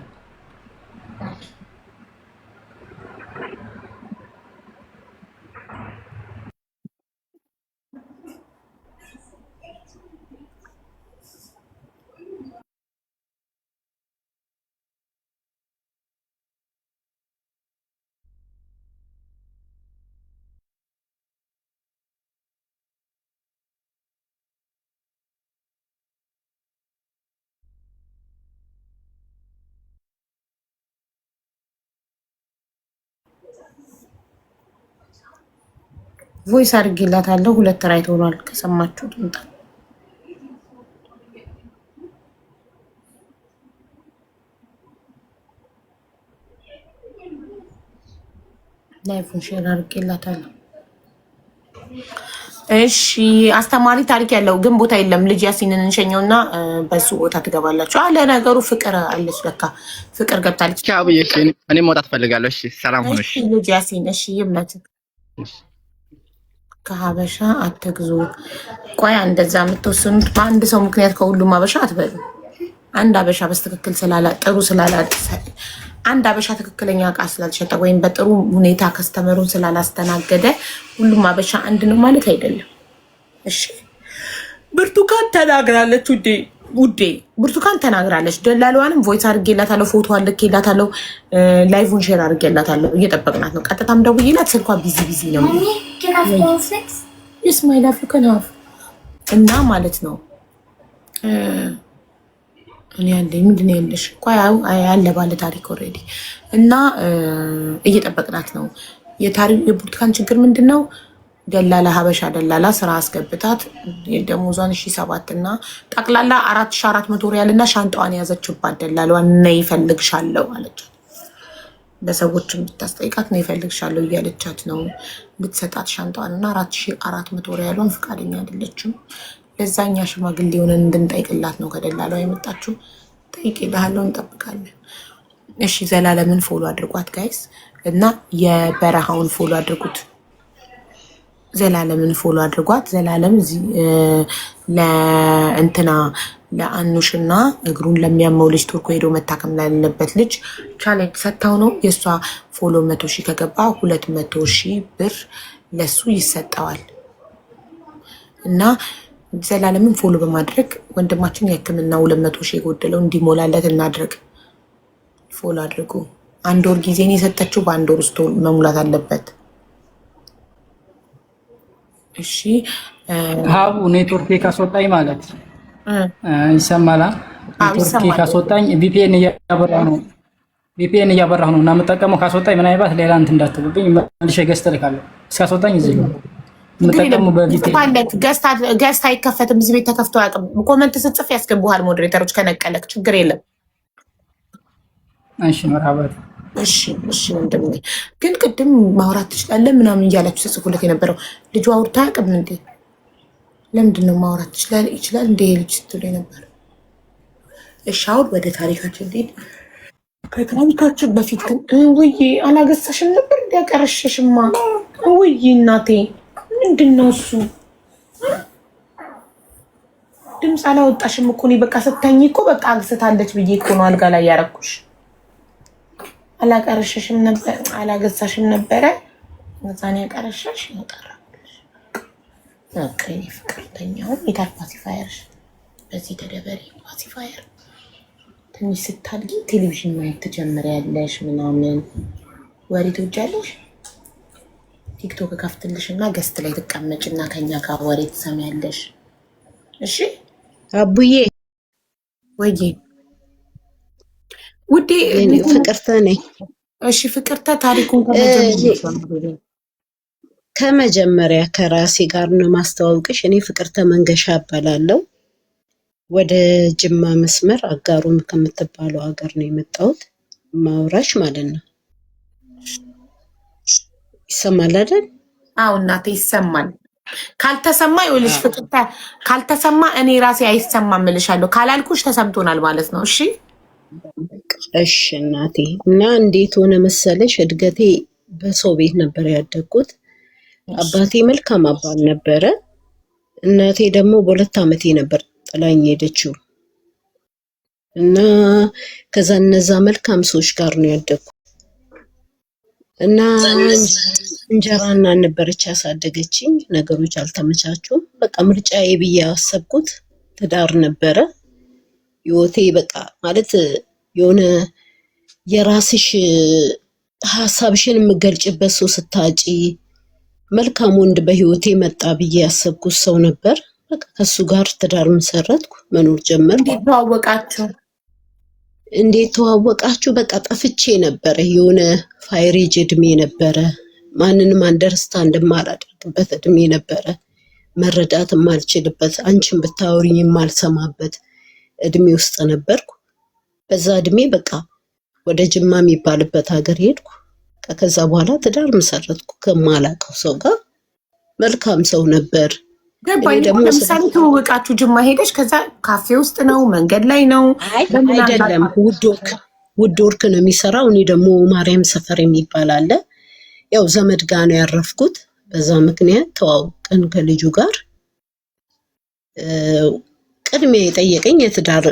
ቮይስ አድርጌላታለሁ። 2 ራይት ሆኗል። ከሰማችሁ ጥምጣ ላይፉን ሼር አድርጌላታለሁ። እሺ አስተማሪ ታሪክ ያለው ግን ቦታ የለም። ልጅ ያሲንን እንሸኘውና በሱ ቦታ ትገባላችሁ። አለ ነገሩ ፍቅር አለች። ለካ ፍቅር ገብታለች። ቻው እሺ እኔ መውጣት ፈልጋለሁ። እሺ ሰላም ሁኑ። እሺ ልጅ ያሲን እሺ ይምነት ከሀበሻ አትግዙ። ቆይ እንደዛ የምትወስኑት በአንድ ሰው ምክንያት ከሁሉም ሀበሻ አትበሉ። አንድ ሀበሻ በስትክክል ጥሩ አንድ ሀበሻ ትክክለኛ እቃ ስላልሸጠ ወይም በጥሩ ሁኔታ ከስተመሩን ስላላስተናገደ ሁሉም ሀበሻ አንድ ነው ማለት አይደለም። እሺ ብርቱካን ተናግራለች። ውዴ ብርቱካን ተናግራለች። ደላሏንም ቮይስ አድርጌላታለሁ፣ ፎቶ አልኬላታለሁ፣ ላይቭን ሼር አድርጌላታለሁ። እየጠበቅናት ነው። ቀጥታም ደውዬላት ስልኳ ቢዚ ነው። ስማይል አፍሪካን እና ማለት ነው እኔ ያለኝ ምንድን ነው ያለሽ እኮ ያለ ባለ ታሪክ ኦልሬዲ እና እየጠበቅናት ነው። የብርቱካን ችግር ምንድን ነው? ደላላ ሀበሻ ደላላ ስራ አስገብታት ደሞዟን 7,000 እና ጠቅላላ 4,400 ሪያል እና ሻንጣዋን የያዘችባት ደላሏን ነይ እፈልግሻለሁ አለቻት። በሰዎችም ብታስጠይቃት ነይ እፈልግሻለሁ እያለቻት ነው ልትሰጣት ሻንጣዋን እና 4,400 ሪያሏን ፈቃደኛ አይደለችም። ለዛኛ ሽማግሌ ሆነን እንድንጠይቅላት ነው ከደላላው የመጣችው። ጠይቄልሃለሁ፣ እንጠብቃለን። እሺ ዘላለምን ፎሎ አድርጓት ጋይስ እና የበረሃውን ፎሎ አድርጉት። ዘላለምን ፎሎ አድርጓት። ዘላለም ለእንትና ለአኑሽና እግሩን ለሚያመው ልጅ ቱርኮ ሄዶ መታከም ላለበት ልጅ ቻሌንጅ ሰጥታው ነው። የእሷ ፎሎ 100,000 ከገባ 200,000 ብር ለሱ ይሰጠዋል እና ዘላለምን ፎሎ በማድረግ ወንድማችን የሕክምና 200,000 የጎደለው እንዲሞላለት እናድርግ። ፎሎ አድርጉ። 1 ወር ጊዜን የሰጠችው በ1 ወር ውስጥ መሙላት አለበት። እሺ ሀቡ ኔትወርክ ካስወጣኝ ማለት ይሰማላ። ኔትወርክ ካስወጣኝ ቪፒኤን እያበራሁ ነው እና የምጠቀመው ካስወጣኝ ምናልባት ሌላ እንትን እንዳትሉብኝ መልሼ ገዝተህ እልካለሁ። እስካስወጣኝ እዚህ ነው የምጠቀመው በቪፒኤን። ገዝት አይከፈትም እዚህ ቤት ተከፍቶ አያውቅም። ኮመንት ስጽፍ ያስገቡሃል ሞዴሬተሮች ከነቀለክ ችግር የለም። እሺ መርሃባት። እሺ ወንድም ግን ቅድም ማውራት ትችላለህ ምናምን እያላችሁ ተጽፎለት የነበረው ልጁ አውርታ አያውቅም እንዴ? ለምንድን ነው ማውራት ይችላል እንደ ልጅ ስትሉ ነበር። እሺ አሁን ወደ ታሪካችን ሄድ። ከታሪካችን በፊት ግን ውይ አላገሳሽም ነበር እንዲያቀረሸሽማ? ውይ እናቴ ምንድን ነው እሱ? ድምፅ አላወጣሽም እኮ እኔ በቃ ስታኝ እኮ በቃ አግስታለች ብዬ እኮ ነው አልጋ ላይ ያረኩሽ። አላቀረሸሽም ነበር አላገሳሽም ነበረ። እዛኔ ያቀረሸሽ ያቀረብሽ በቃ ፍቅርተኛው የታል ፓሲፋየርሽ? በዚህ ተደበሪ ፓሲፋየር። ትንሽ ስታድጊ ቴሌቪዥን ማየት ትጀምሪያለሽ ምናምን ወሬ ትወጃለሽ። ቲክቶክ ከፍትልሽ እና ገስት ላይ ትቀመጭና ከኛ ጋር ወሬ ትሰሚያለሽ። እሺ አቡዬ ወይዬ ውዴ ፍቅርተ ነኝ። እሺ ፍቅርተ ታሪኩን ከመጀመሪያ ከራሴ ጋር ነው ማስተዋወቅሽ። እኔ ፍቅርተ መንገሻ እባላለሁ። ወደ ጅማ መስመር አጋሩም ከምትባለው ሀገር ነው የመጣሁት። ማውራሽ ማለት ነው። ይሰማል አይደል? አዎ እናቴ ይሰማል። ካልተሰማ ይኸውልሽ ፍቅርተ ካልተሰማ እኔ ራሴ አይሰማም እልሻለሁ። ካላልኩሽ ተሰምቶናል ማለት ነው። እሺ እሺ እናቴ። እና እንዴት ሆነ መሰለሽ እድገቴ በሰው ቤት ነበር ያደግኩት። አባቴ መልካም አባል ነበረ። እናቴ ደግሞ በ2 ዓመቴ ነበር ጥላኝ ሄደችው እና ከዛ እነዛ መልካም ሰዎች ጋር ነው ያደግኩት እና እንጀራና ነበረች ያሳደገችኝ። ነገሮች አልተመቻቹም። በቃ ምርጫዬ ብዬ ያሰብኩት ትዳር ነበረ። ህይወቴ በቃ ማለት የሆነ የራስሽ ሀሳብሽን የምገልጭበት ሰው ስታጪ መልካም ወንድ በህይወቴ መጣ ብዬ ያሰብኩት ሰው ነበር። በቃ ከሱ ጋር ትዳር መሰረትኩ፣ መኖር ጀመርኩ። እንዴት ተዋወቃችሁ? በቃ ጠፍቼ ነበረ። የሆነ ፋይሬጅ እድሜ ነበረ። ማንንም አንደርስታንድ ማላደርግ የማላቅበት እድሜ ነበረ። መረዳት የማልችልበት አንቺን ብታወሪኝ የማልሰማበት እድሜ ውስጥ ነበርኩ። በዛ እድሜ በቃ ወደ ጅማ የሚባልበት ሀገር ሄድኩ። ከዛ በኋላ ትዳር መሰረትኩ ከማላቀው ሰው ጋር። መልካም ሰው ነበር። ገባኝ። ለምሳሌ ተወቃችሁ ጅማ ሄደሽ ከዛ ካፌ ውስጥ ነው መንገድ ላይ ነው? አይደለም፣ ውድ ወርክ ነው የሚሰራው። እኔ ደግሞ ማርያም ሰፈር የሚባል አለ። ያው ዘመድ ጋር ነው ያረፍኩት። በዛ ምክንያት ተዋውቀን ከልጁ ጋር ቅድሚያ የጠየቀኝ የትዳር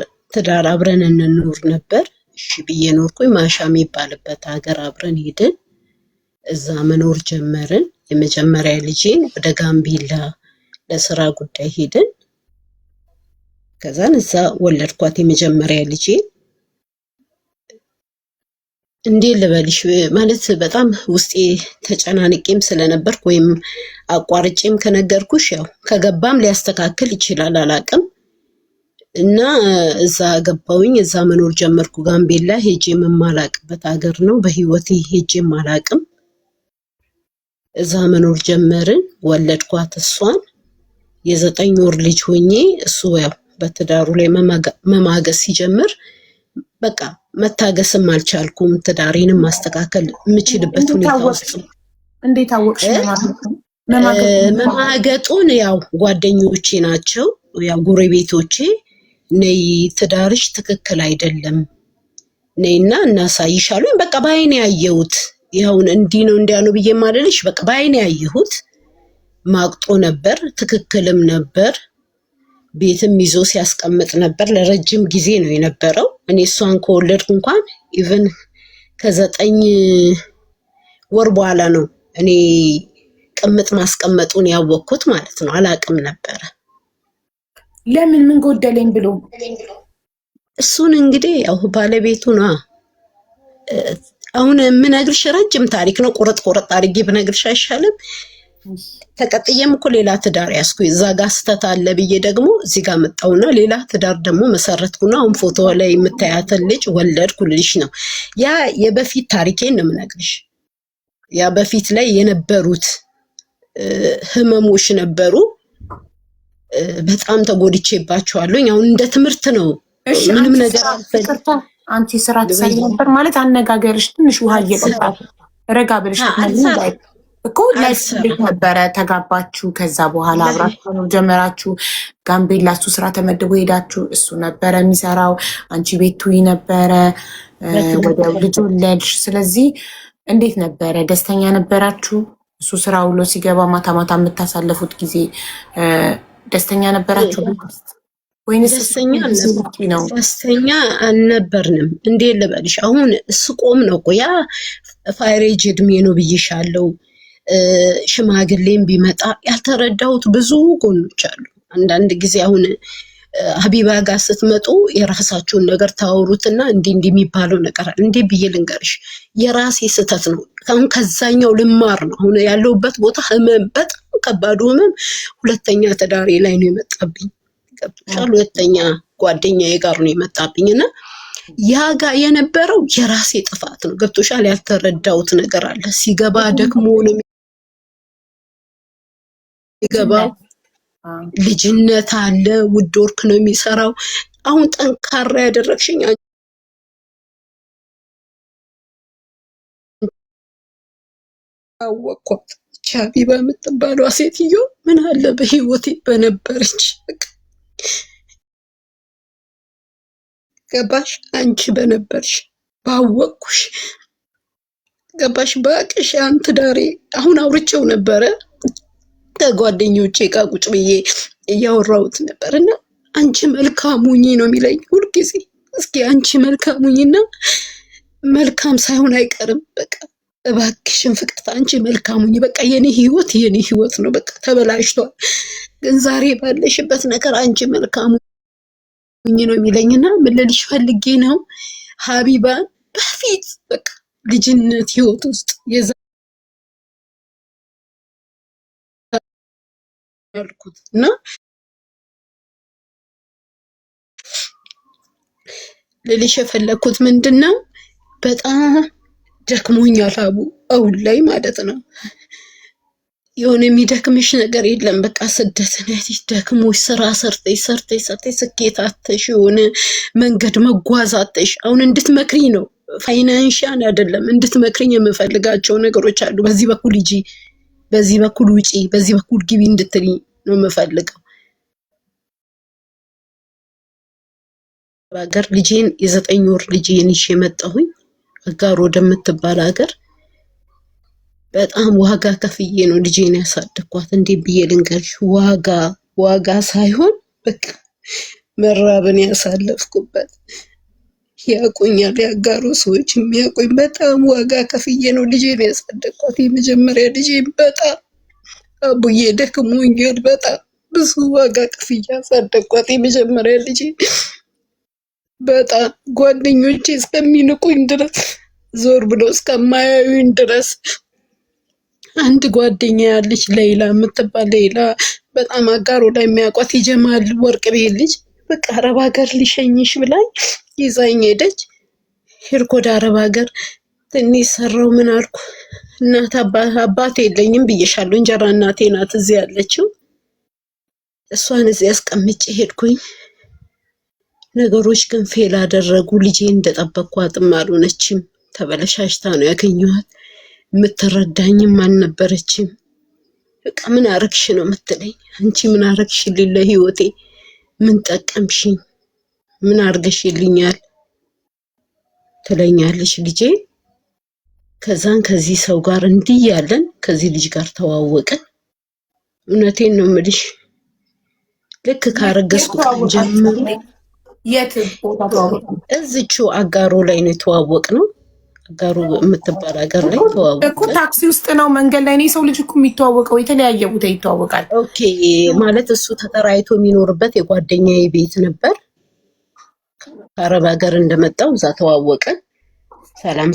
አብረን እንኖር ነበር። እሺ ብዬ ኖርኩኝ። ማሻ የሚባልበት ሀገር አብረን ሄድን። እዛ መኖር ጀመርን። የመጀመሪያ ልጄን ወደ ጋምቤላ ለስራ ጉዳይ ሄድን። ከዛን እዛ ወለድኳት የመጀመሪያ ልጄን። እንዴት ልበልሽ ማለት በጣም ውስጤ ተጨናንቄም ስለነበርኩ ወይም አቋርጬም ከነገርኩሽ ያው ከገባም ሊያስተካክል ይችላል አላቅም። እና እዛ ገባውኝ። እዛ መኖር ጀመርኩ። ጋምቤላ ሄጄም የማላቅበት ሀገር ነው። በህይወቴ ሄጄም አላቅም። እዛ መኖር ጀመርን። ወለድኳት እሷን። የ9 ወር ልጅ ሆኜ እሱ ያው በትዳሩ ላይ መማገስ ሲጀምር በቃ መታገስም አልቻልኩም። ትዳሬንም ማስተካከል የምችልበት ሁኔታ ውስጥ እንዴት አወቅሽ? መማገጡን ያው ጓደኞቼ ናቸው፣ ያው ጎረቤቶቼ ነይ ትዳርሽ ትክክል አይደለም ነይና እናሳይሻሉኝ። በቃ በአይኔ ያየሁት ይሁን እንዲህ ነው እንዲያ ነው ብዬ ማለልሽ በቃ በአይኔ ያየሁት ማቅጦ ነበር። ትክክልም ነበር። ቤትም ይዞ ሲያስቀምጥ ነበር። ለረጅም ጊዜ ነው የነበረው። እኔ እሷን ከወለድኩ እንኳን ኢቭን ከ9 ወር በኋላ ነው እኔ ቅምጥ ማስቀመጡን ያወቅኩት ማለት ነው። አላቅም ነበረ። ለምን ምን ጎደለኝ ብሎ እሱን እንግዲህ ያው ባለቤቱ ነው። አሁን የምነግርሽ ረጅም ታሪክ ነው። ቁርጥ አድርጌ ብነግርሽ አይሻልም? ተቀጥዬም እኮ ሌላ ትዳር ያስኩ እዛ ጋር ስተት አለ ብዬ ደግሞ እዚህ ጋር መጣውና ሌላ ትዳር ደግሞ መሰረትኩና አሁን ፎቶ ላይ የምታያትን ልጅ ወለድኩ ልጅ ነው። ያ የበፊት ታሪኬን ነው የምነግርሽ። ያ በፊት ላይ የነበሩት ህመሞች ነበሩ። በጣም ተጎድቼባቸዋለሁ። አሁን እንደ ትምህርት ነው። ምንም ነገር አልፈልግም። አንቺ ስራ ትሰሪ ነበር ማለት አነጋገርሽ ትንሽ ውሃ እየጠጣ ረጋ ብለሽ እኮ ላይፍ እንዴት ነበረ? ተጋባችሁ፣ ከዛ በኋላ አብራችሁ ጀመራችሁ። ጋምቤላ እሱ ስራ ተመድቦ ሄዳችሁ፣ እሱ ነበረ የሚሰራው፣ አንቺ ቤት ትውይ ነበረ፣ ወዲያው ልጅ ወለድሽ። ስለዚህ እንዴት ነበረ? ደስተኛ ነበራችሁ? እሱ ስራ ውሎ ሲገባ ማታ ማታ የምታሳለፉት ጊዜ ደስተኛ ነበራችሁ ወይንስ ደስተኛ አልነበርንም? እንዴት ልበልሽ? አሁን ስቆም ነው እኮ ያ ፋይሬጅ እድሜ ነው ብዬሻለው። ሽማግሌም ቢመጣ ያልተረዳሁት ብዙ ጎኖች አሉ። አንዳንድ ጊዜ አሁን ሀቢባ ጋር ስትመጡ የራሳችሁን ነገር ታወሩትና እንዲህ የሚባለው ነገር አለ። እንዴ ብዬ ልንገርሽ፣ የራሴ ስህተት ነው። አሁን ከዛኛው ልማር ነው። አሁን ያለሁበት ቦታ ህመም፣ በጣም ከባዱ ህመም ሁለተኛ ትዳሬ ላይ ነው የመጣብኝ። ገብቶሻል? ሁለተኛ ጓደኛዬ ጋር ነው የመጣብኝ እና ያ ጋር የነበረው የራሴ ጥፋት ነው። ገብቶሻል? ያልተረዳሁት ነገር አለ። ሲገባ ደግሞ ነው የሚገባው። ልጅነት አለ። ውድ ወርክ ነው የሚሰራው። አሁን ጠንካራ ያደረግሽኝ አወቅኳት። ሀቢባ የምትባለው ሴትዮ ምን አለ በህይወቴ በነበረች። ገባሽ? አንቺ በነበርሽ ባወቅኩሽ። ገባሽ? ባቅሽ አንተ ዳሬ አሁን አውርቼው ነበረ ከጓደኞቼ ጋር ቁጭ ብዬ እያወራሁት ነበርና አንቺ መልካም ሁኚ ነው የሚለኝ ሁልጊዜ። እስኪ አንቺ መልካም ሁኚና መልካም ሳይሆን አይቀርም። በቃ እባክሽን ፍቅርት አንቺ መልካም ሁኚ። በቃ የኔ ህይወት ነው በቃ ተበላሽቷል። ግን ዛሬ ባለሽበት ነገር አንቺ መልካም ሁኚ ነው የሚለኝና ምን ልልሽ ፈልጌ ነው ሀቢባን በፊት በቃ ልጅነት ህይወት ውስጥ ያልኩት እና ልልሽ የፈለኩት ምንድነው በጣም ደክሞኛል አቡ አሁን ላይ ማለት ነው። የሆነ የሚደክምሽ ነገር የለም። በቃ ስደት ነሽ፣ ደክሞሽ ስራ ሰርተሽ ስኬት አተሽ የሆነ መንገድ መጓዝ አተሽ አሁን እንድትመክሪኝ ነው። ፋይናንሻል አይደለም እንድትመክሪኝ የምፈልጋቸው ነገሮች አሉ። በዚህ በኩል ሂጂ፣ በዚህ በኩል ውጪ፣ በዚህ በኩል ግቢ እንድትልኝ ነው የምፈልገው። ሀገር ልጄን የ9 ወር ልጄን ይዤ መጣሁኝ አጋር ወደምትባል ሀገር። በጣም ዋጋ ከፍዬ ነው ልጄን ያሳደግኳት። እንዴ ብዬ ልንገርሽ? ዋጋ ሳይሆን በቃ መራብን ያሳለፍኩበት ያቆኛል። ያጋሩ ሰዎች የሚያቆኝ በጣም ዋጋ ከፍዬ ነው ልጄን ያሳደግኳት። የመጀመሪያ ልጄን በጣም አቡዬ ደክሞኛል። በጣም ብዙ ዋጋ ከፍዬ ያሳደግኳት የመጀመሪያ ልጄን በጣም ጓደኞቼ እስከሚንቁኝ ድረስ ዞር ብለው እስከማያዩኝ ድረስ አንድ ጓደኛ ያለች ሌላ የምትባል ሌላ በጣም አጋሮ ላይ የሚያውቋት የጀማል ወርቅ ቤት ልጅ በቃ አረብ ሀገር ሊሸኝሽ ብላኝ ይዛኝ ሄደች። ሄድኩ ወደ አረብ ሀገር። ትንሽ ሰራው ምን አልኩ፣ እናት አባት የለኝም ብዬሻለሁ። እንጀራ እናቴ ናት እዚህ ያለችው። እሷን እዚህ አስቀምጬ ሄድኩኝ። ነገሮች ግን ፌል አደረጉ። ልጄ እንደጠበቅኳትም አልሆነችም። ተበለሻሽታ ነው ያገኘኋት። የምትረዳኝም አልነበረችም። በቃ ምን አረግሽ ነው የምትለኝ። አንቺ ምን አረግሽልኝ? ለህይወቴ ምን ጠቀምሽኝ? ምን አርገሽልኛል ትለኛለች ልጄ። ከዛን ከዚህ ሰው ጋር እንዲህ ያለን ከዚህ ልጅ ጋር ተዋወቅን። እውነቴን ነው የምልሽ። ልክ ካረገዝኩ ጀምሮ የት ቦታ ተዋወቁ? እዚችው አጋሮ ላይ ነው የተዋወቅነው። አጋሮ የምትባል ሀገር ላይ ተዋወቅን እኮ። ታክሲ ውስጥ ነው መንገድ ላይ? እኔ ሰው ልጅ እኮ የሚተዋወቀው የተለያየ ቦታ ይተዋወቃል። ኦኬ ማለት እሱ ተከራይቶ የሚኖርበት የጓደኛዬ ቤት ነበር። ከአረብ ሀገር እንደመጣው እዛ ተዋወቅን።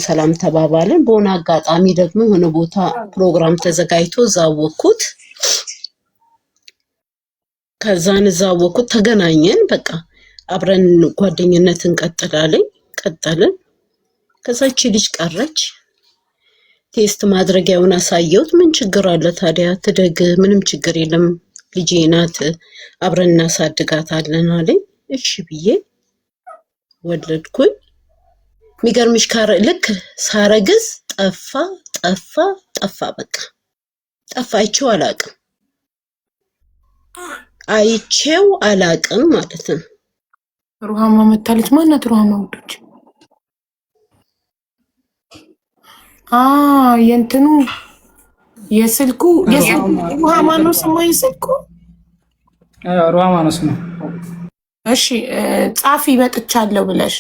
ሰላም ተባባልን። በሆነ አጋጣሚ ደግሞ የሆነ ቦታ ፕሮግራም ተዘጋጅቶ እዛ አወቅኩት። ከዛን እዛ አወቅኩት፣ ተገናኘን። በቃ አብረን ጓደኝነት ቀጠልን። ከዛች ልጅ ቀረች። ቴስት ማድረጊያውን አሳየሁት። ምን ችግር አለ ታዲያ ትደግ፣ ምንም ችግር የለም ልጄ ናት አብረን እናሳድጋታለን አለኝ። እሺ ብዬ ወለድኩኝ። የሚገርምሽ ልክ ሳረግዝ ጠፋ። በቃ ጠፋ። አይቼው አላቅም ማለት ነው። ሩሃማ መታለች። ማናት ሩሃማ? ውዶች የእንትኑ የስልኩ ሩሃማ ነው ስሟ። የስልኩ ሩሃማ ነው ስሟ። እሺ ጻፊ መጥቻለሁ ብለሽ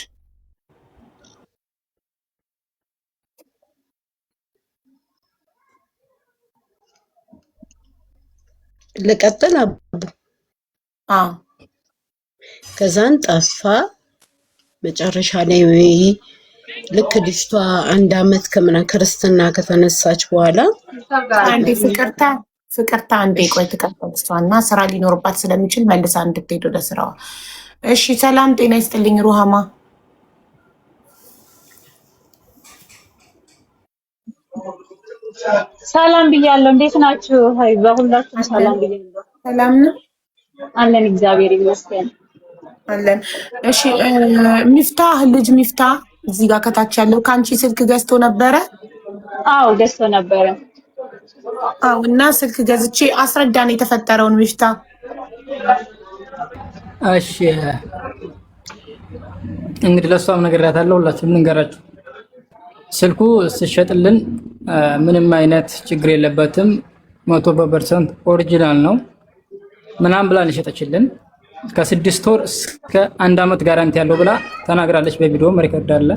ልቀጥል አቡ? ከዛን ጠፋ። መጨረሻ ላይ ልክ ልጅቷ 1 አመት ክርስትና ከተነሳች በኋላ አንዴ ፍቅርታ አንዴ ቆይ ትቀጥልና ስራ ሊኖርባት ስለሚችል መልሳ እንድትሄድ ወደ ስራዋ። እሺ ሰላም ጤና ይስጥልኝ ሩሃማ። ሰላም ብያለሁ። እንዴት ናችሁ? ሃይ በሁላችሁም ሰላም ብያለሁ። ሰላም ነው አለን፣ እግዚአብሔር ይመስገን አለን። እሺ ሚፍታህ እዚህ ጋር ከታች ያለው ከአንቺ ስልክ ገዝቶ ነበረ? አዎ ገዝቶ ነበረ። እና ስልክ ገዝቼ አስረዳን የተፈጠረውን ሚፍታህ። እሺ እንግዲህ ለሷም ነግሬያታለሁ፣ ሁላችሁም ልንገራችሁ። ስልኩ ሲሸጥልን ምንም አይነት ችግር የለበትም 100% ኦሪጂናል ነው ምናምን ብላ ሸጠችልን። ከ6 ወር እስከ 1 አመት ጋራንቲ ያለው ብላ ተናግራለች። በቪዲዮ ሪከርድ አለ።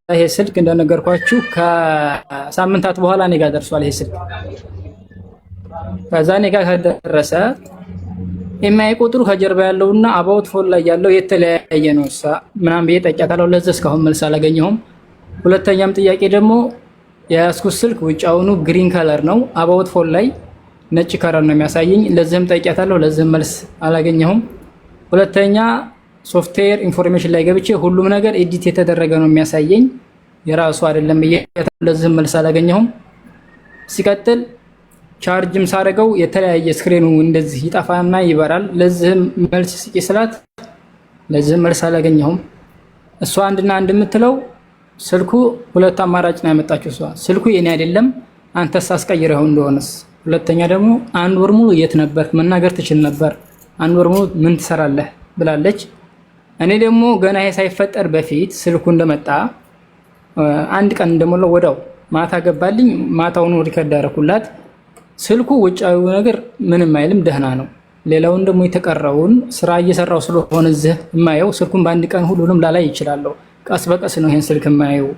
ይሄ ስልክ እንደነገርኳችሁ ከሳምንታት በኋላ እኔ ጋር ደርሷል። ይሄ ስልክ ከዛ እኔ ጋር ከደረሰ ኤምአይ ቁጥሩ ከጀርባ ያለውና አባውት ፎን ላይ ያለው የተለያየ ነው ምናምን ብዬ ጠይቄያታለሁ። ለዚህ እስካሁን መልስ አላገኘሁም። ሁለተኛም ጥያቄ ደግሞ የያዝኩት ስልክ ውጫውኑ ግሪን ከለር ነው፣ አባውት ፎን ላይ ነጭ ከለር ነው የሚያሳየኝ። ለዚህም ጠይቄያታለሁ፣ ለዚህም መልስ አላገኘሁም። ሁለተኛ ሶፍትዌር ኢንፎርሜሽን ላይ ገብቼ ሁሉም ነገር ኤዲት የተደረገ ነው የሚያሳየኝ፣ የራሱ አይደለም ብዬ ለዚህም መልስ አላገኘሁም። ሲቀጥል ቻርጅም ሳደርገው የተለያየ ስክሪኑ እንደዚህ ይጠፋና ይበራል። ለዚህም መልስ ስጪ ስላት ለዚህም መልስ አላገኘሁም። እሷ አንድና አንድ የምትለው ስልኩ ሁለት አማራጭ ነው ያመጣችው። እሷ ስልኩ የኔ አይደለም አንተስ አስቀይረው እንደሆነስ፣ ሁለተኛ ደግሞ አንድ ወር ሙሉ የት ነበርክ መናገር ትችል ነበር፣ አንድ ወር ሙሉ ምን ትሰራለህ ብላለች። እኔ ደግሞ ገና ይሄ ሳይፈጠር በፊት ስልኩ እንደመጣ አንድ ቀን እንደሞላው ወዳው ማታ ገባልኝ። ማታውን ሪከርድ አደረኩላት። ስልኩ ውጫዊው ነገር ምንም አይልም ደህና ነው። ሌላውን ደግሞ የተቀረውን ስራ እየሰራው ስለሆነ እዚህ የማየው ስልኩን በአንድ ቀን ሁሉንም ላላይ ይችላለሁ። ቀስ በቀስ ነው ይሄን ስልክ የማየው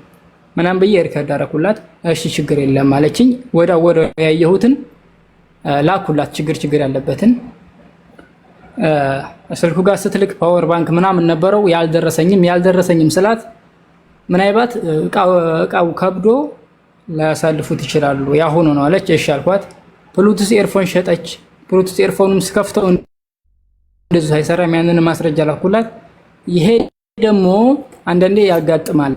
ምናምን ብዬ ሪከርድ አደረኩላት። እሺ ችግር የለም አለችኝ። ወዳው ያየሁትን ላኩላት ችግር ያለበትን ስልኩ ጋር ስትልክ ፓወር ባንክ ምናምን ነበረው። ያልደረሰኝም ስላት ምናልባት እቃው ከብዶ ላያሳልፉት ይችላሉ ያሁኑ ነው አለች። እሺ አልኳት። ብሉቱዝ ኤርፎን ሸጠች። ብሉቱዝ ኤርፎኑም ስከፍተው እንደዚህ አይሰራም። ያንን ማስረጃ ላኩላት። ይሄ ደግሞ አንዳንዴ ያጋጥማል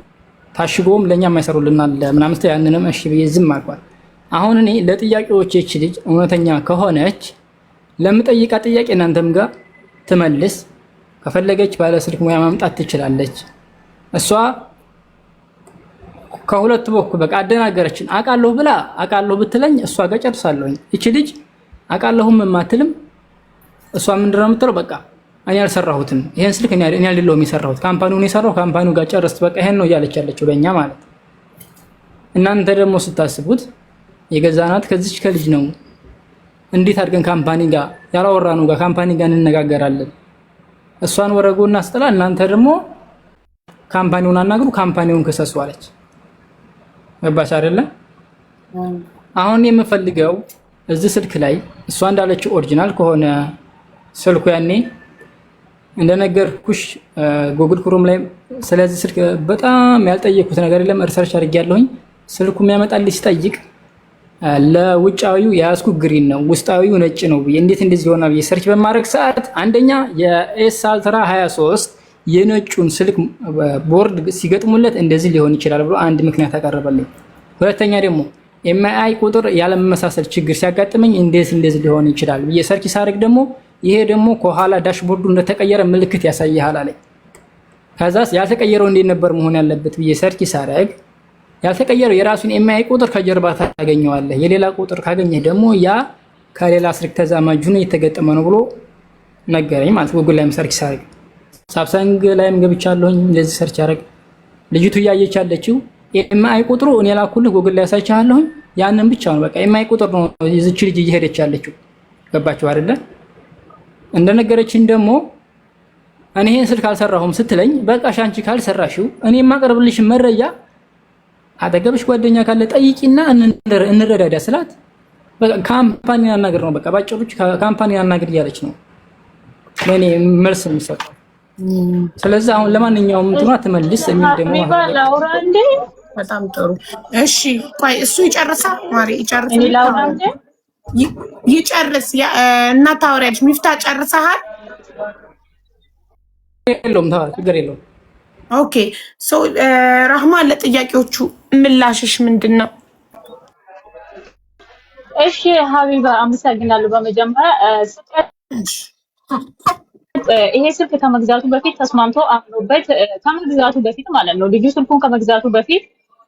ታሽጎም ለኛም አይሰሩልናል ምናምን ስትል ያንንም እሺ ብዬ ዝም አልኳት። አሁን እኔ ለጥያቄዎች እቺ ልጅ እውነተኛ ከሆነች ለምጠይቃ ጥያቄ እናንተም ጋር ትመልስ። ከፈለገች ባለ ስልክ ሙያ ማምጣት ትችላለች። እሷ ከሁለት በኩል በቃ አደናገረችን። አቃለሁ ብትለኝ እሷ ጋር ጨርሳለሁኝ። እቺ ልጅ አቃለሁም የማትልም እሷ ምንድነው የምትለው? በቃ እኔ አልሰራሁትም ይሄን ስልክ እኔ አይደለሁም የሰራሁት ካምፓኒውን የሰራው ካምፓኒው ጋር ጨርስ በቃ ይሄን ነው እያለች ያለችው ለኛ ማለት። እናንተ ደግሞ ስታስቡት የገዛናት ከዚች ከልጅ ነው። እንዴት አድርገን ካምፓኒ ጋር ያላወራነው ጋር ካምፓኒ ጋር እንነጋገራለን? እሷን ወረጎና አስጥላ እናንተ ደግሞ ካምፓኒውን አናግሩ፣ ካምፓኒውን ከሰሱ አለች። ገባሽ አይደለ? አሁን የምፈልገው እዚህ ስልክ ላይ እሷ እንዳለችው ኦሪጂናል ከሆነ ስልኩ ያኔ እንደነገርኩሽ ጉግል ክሮም ላይ ስለዚህ ስልክ በጣም ያልጠየኩት ነገር የለም። ሪሰርች አድርጌያለሁኝ። ስልኩ የሚያመጣልኝ ሲጠይቅ ለውጫዊው የያዝኩ ግሪን ነው ውስጣዊው ነጭ ነው ብዬ እንዴት እንደዚህ ሆነ ብዬ ሰርች በማድረግ ሰዓት አንደኛ የኤስ አልትራ 23 የነጩን ስልክ ቦርድ ሲገጥሙለት እንደዚህ ሊሆን ይችላል ብሎ አንድ ምክንያት አቀረበልኝ። ሁለተኛ ደግሞ ኤምአይ ቁጥር ያለመመሳሰል ችግር ሲያጋጥመኝ እንደዚህ ሊሆን ይችላል ብዬ ሰርች ሳደርግ ደግሞ ይሄ ደግሞ ከኋላ ዳሽቦርዱ እንደተቀየረ ምልክት ያሳያል አለኝ። ከዛስ ያልተቀየረው እንዴት ነበር መሆን ያለበት ብዬ ሰርች ሳደርግ ያልተቀየረው የራሱን ኤምአይ ቁጥር ከጀርባ ታገኘዋለህ። የሌላ ቁጥር ካገኘህ ደግሞ ያ ከሌላ ስልክ ተዛማጅ ሆኖ የተገጠመ ነው ብሎ ነገረኝ ማለት ጉግል ላይ ሰርች ሳደርግ ሳምሰንግ ላይም ገብቻለሁኝ እንደዚህ ሰርች አደረግ። ልጅቱ እያየች ያለችው ኤምአይ ቁጥሩ እኔ ላኩልህ ጉግል ላይ ያሳይቻለሁኝ ያንን ብቻ ነው። በቃ ኤምአይ ቁጥር ነው እዚች ልጅ እየሄደች ያለችው። ገባችሁ አይደለ? እንደነገረችኝ ደግሞ እኔ ይሄን ስልክ አልሰራሁም ስትለኝ በቃ ሻንቺ ካልሰራሽው እኔ የማቀርብልሽ መረጃ አጠገብሽ ጓደኛ ካለ ጠይቂና እንረዳዳ ስላት በቃ ካምፓኒ አናግር ነው። በቃ ባጭሩች ካምፓኒ አናግር እያለች ነው ለኔ መልስ የሚሰጠው። ስለዚህ አሁን ለማንኛውም እንትኗ ትመልስ የሚል ደግሞ በጣም ጥሩ። እሺ ቆይ እሱ ይጨርሳ ማሪ ይጨርስ ይጨርስ እና ታወሪያለሽ። ሚፍታ ጨርሰሃል? የለውም ታወራ ችግር የለውም። ኦኬ ሶ ራህማን ለጥያቄዎቹ ምላሽሽ ምንድነው? እሺ ሀቢባ አመሰግናለሁ። በመጀመሪያ ይሄ ስልክ ከመግዛቱ በፊት ተስማምቶ አምኖበት ከመግዛቱ በፊት ማለት ነው ልጁ ስልኩን ከመግዛቱ በፊት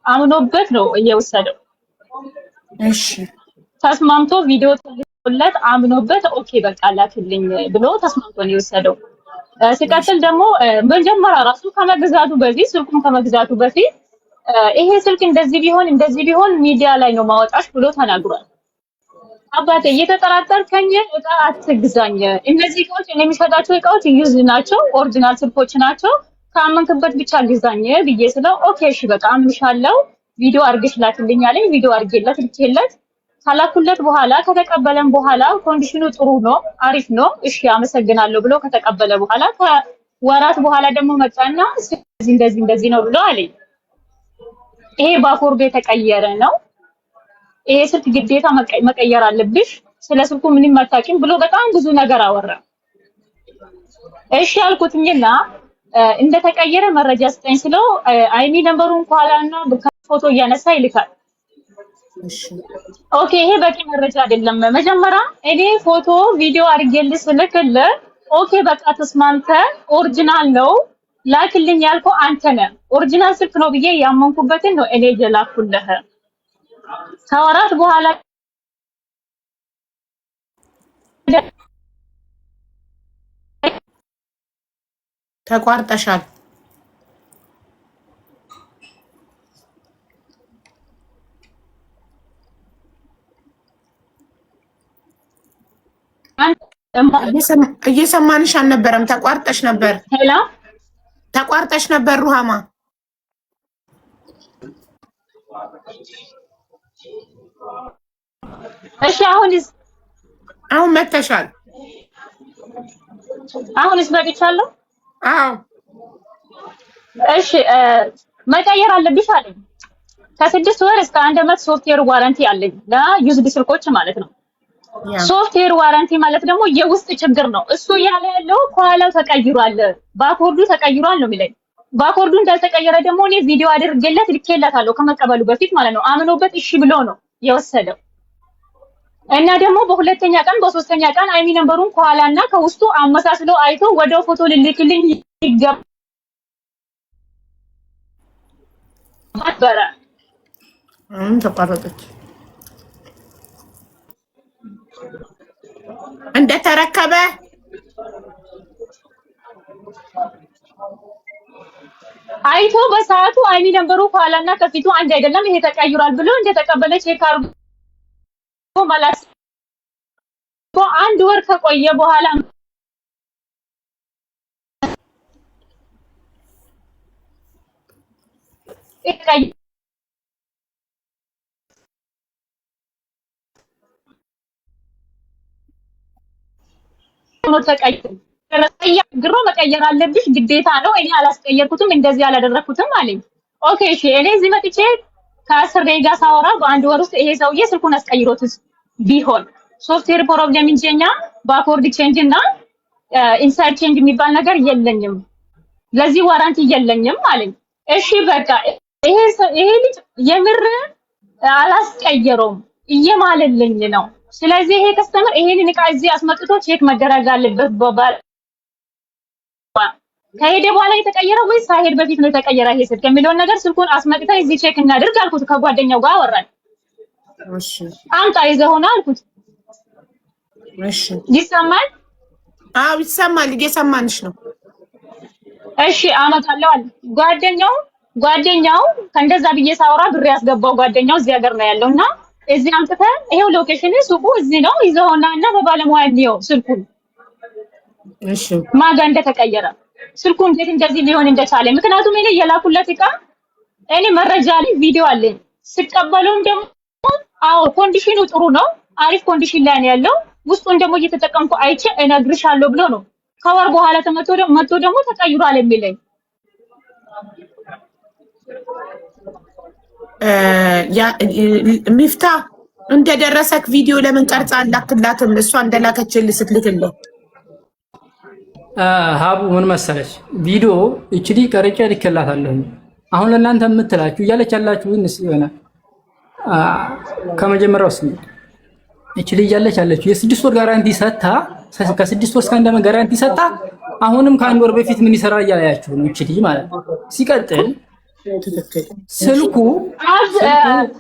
አምኖበት ነው እየወሰደው። እሺ ተስማምቶ ቪዲዮ ተልኮለት አምኖበት ኦኬ በቃ ላክልኝ ብሎ ተስማምቶ ነው የወሰደው። ሲቀጥል ደግሞ መጀመሪያ ራሱ ከመግዛቱ በፊት ስልኩን ከመግዛቱ በፊት ይሄ ስልክ እንደዚህ ቢሆን ሚዲያ ላይ ነው ማወጣሽ ብሎ ተናግሯል። አባቴ እየተጠራጠርከኝ እቃ አትግዛኝ፣ እነዚህ እቃዎች እኔ የሚሸጣቸው እቃዎች ዩዝ ናቸው፣ ኦሪጂናል ስልኮች ናቸው፣ ካመንክበት ብቻ ግዛኝ ብዬ ስለው ኦኬ እሺ በቃ አምንሻለሁ፣ ቪዲዮ አርግሽ ላክልኝ አለኝ። ቪዲዮ አርጌለት ልኬለት ካላኩለት በኋላ ከተቀበለን በኋላ ኮንዲሽኑ ጥሩ ነው አሪፍ ነው እሺ አመሰግናለሁ ብሎ ከተቀበለ በኋላ ከወራት በኋላ ደግሞ መጣና እንደዚህ ነው ብሎ አለኝ። ይሄ ባፎርዶ የተቀየረ ነው፣ ይሄ ስልክ ግዴታ መቀየር አለብሽ፣ ስለ ስልኩ ምንም አታውቂም ብሎ በጣም ብዙ ነገር አወራ። እሺ አልኩትኝና እንደተቀየረ መረጃ ስጠኝ ስለው አይኒ ነምበሩን ኋላና ፎቶ እያነሳ ይልካል። እሺ ኦኬ ይሄ በቂ መረጃ አይደለም። መጀመሪያ እኔ ፎቶ ቪዲዮ አድርጌልህ ስልክልህ ኦኬ በቃ ተስማምተን ኦሪጂናል ነው ላክልኝ ያልከው አንተ ነህ። ኦሪጂናል ስልክ ነው ብዬ ያመንኩበትን ነው እኔ የላኩልህ። ከወራት በኋላ ተቋርጠሻል። እየሰማንሽ አልነበረም። ተቋርጠሽ ነበር። ሄላ ተቋርጠሽ ነበር ሩሃማ። እሺ አሁን መተሻል። አሁንስ መጥቻለሁ። አዎ እሺ መቀየር አለብሽ አለኝ። ከ6 ወር እስከ 1 ዓመት ሶፍትዌር ዋረንቲ አለኝ ለዩዝድ ስልኮች ማለት ነው። ሶፍትዌር ዋረንቲ ማለት ደግሞ የውስጥ ችግር ነው። እሱ ያለው ከኋላው ተቀይሯል፣ ባኮርዱ ተቀይሯል ነው የሚለኝ። ባኮርዱ እንዳልተቀየረ ደግሞ እኔ ቪዲዮ አድርጌለት ልኬላታለሁ ከመቀበሉ በፊት ማለት ነው። አምኖበት እሺ ብሎ ነው የወሰደው። እና ደግሞ በሁለተኛ ቀን በሶስተኛ ቀን አይሚ ነምበሩን ከኋላና ከውስጡ አመሳስሎ አይቶ ወደ ፎቶ ልልክልኝ ይገባ ነበረ። ተቋረጠች። እንደተረከበ አይቶ በሰዓቱ አይሚ ነምበሩ ከኋላና ከፊቱ አንድ አይደለም፣ ይሄ ተቀይሯል ብሎ እንደተቀበለ ቼክ አድርጎ ማለት አንድ ወር ከቆየ በኋላ ግሮ መቀየር አለብሽ ግዴታ ነው። እኔ አላስቀየርኩትም እንደዚህ አላደረኩትም አለኝ። ኦኬ እሺ እኔ እዚህ መጥቼ ከአስር ደቂቃ ሳወራ በአንድ ወር ውስጥ ይሄ ሰውዬ ስልኩን አስቀይሮትስ ቢሆን ሶፍትዌር ፕሮብሌም እንጂ እኛ ባኮርድ ቼንጅ እና ኢንሳይድ ቼንጅ የሚባል ነገር የለኝም፣ ለዚህ ዋራንቲ የለኝም አለኝ። እሺ በቃ ይሄ ልጅ የምር አላስቀየረውም እየማለልኝ ነው። ስለዚህ ይሄ ከስተመር ይሄንን ዕቃ እዚህ አስመጥቶ ቼክ መደረግ አለበት። ከሄደ በኋላ የተቀየረ ወይስ ሳይሄድ በፊት ነው የተቀየረ ይሄ ስልክ የሚለውን ነገር ስልኩን አስመጥታ እዚህ ቼክ እናድርግ አልኩት። ከጓደኛው ጋር አወራን። እሺ አምጣ ይዘውና አልኩት። እሺ ይሰማል? አዎ ይሰማል። እየሰማንሽ ነው። እሺ አመጣለሁ አለ ጓደኛው ከእንደዛ ብዬ ሳወራ ብር ያስገባው ጓደኛው እዚህ ሀገር ነው ያለውና እዚህ አምጥተህ ይሄው ሎኬሽን ሱቁ እዚህ ነው ይዘውና እና በባለሙያ ነው ስልኩን እሺ ማጋ እንደተቀየረ ስልኩ እንዴት እንደዚህ ሊሆን እንደቻለ ምክንያቱም እኔ የላኩለት ዕቃ እኔ መረጃ ላይ ቪዲዮ አለኝ። ስቀበለውም ደግሞ አዎ ኮንዲሽኑ ጥሩ ነው፣ አሪፍ ኮንዲሽን ላይ ነው ያለው። ውስጡን ደግሞ እየተጠቀምኩ አይቼ እነግርሻለሁ ብሎ ነው ከወር በኋላ መጥቶ ደግሞ ተቀይሯል የሚለኝ። ሚፍታ እንደደረሰክ ቪዲዮ ለምን ቀርጻ አላክላትም? እሷ እንደላከችልህ ስትልክልህ ሀቡ ምን መሰለሽ ቪዲዮ እችዲ ቀርጬ ልክላታለሁ። አሁን ለእናንተ የምትላችሁ እያለች ያላችሁን የሆነ ከመጀመሪያው እስኪ እችዲ እያለች ያለችው የ6 ወር ጋራንቲ ሰጣ ከ6 ወር እስከ 1 ዓመት ጋራንቲ ሰጣ። አሁንም ከአንድ ወር በፊት ምን ይሰራ እያላችሁ ነው እችዲ ማለት ነው። ሲቀጥል ስልኩ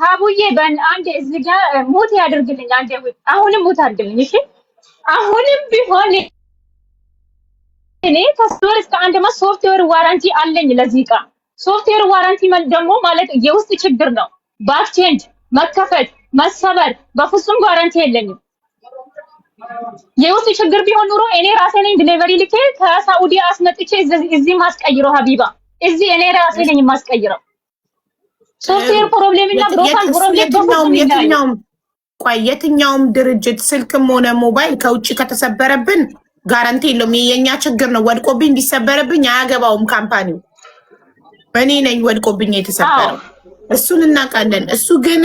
ሀቡዬ አንዴ እዚህ ጋር ሙት ያድርግልኝ። አንዴ አሁንም ሙት አድርግልኝ እሺ። አሁንም ቢሆን እኔ ከስቶር እስከ 1 ዓመት ሶፍትዌር ዋራንቲ አለኝ ለዚህ ዕቃ። ሶፍትዌር ዋራንቲ ደግሞ ማለት የውስጥ ችግር ነው። ባክ ቼንጅ፣ መከፈት፣ መሰበር በፍጹም ዋራንቲ የለኝም። የውስጥ ችግር ቢሆን ኑሮ እኔ ራሴ ነኝ ዲሊቨሪ ልኬ ከሳኡዲ አስመጥቼ እዚህ ማስቀይረው ሀቢባ እዚህ እኔ ራሴ ነኝ ማስቀይረው። ሶፍትዌር ፕሮብሌም እና ብሮካን ፕሮብሌም የትኛውም ድርጅት ስልክም ሆነ ሞባይል ከውጭ ከተሰበረብን ጋራንቲ የለውም። የኛ ችግር ነው። ወድቆብኝ ቢሰበርብኝ አያገባውም ካምፓኒው። እኔ ነኝ ወድቆብኝ የተሰበረው። እሱን እናውቃለን። እሱ ግን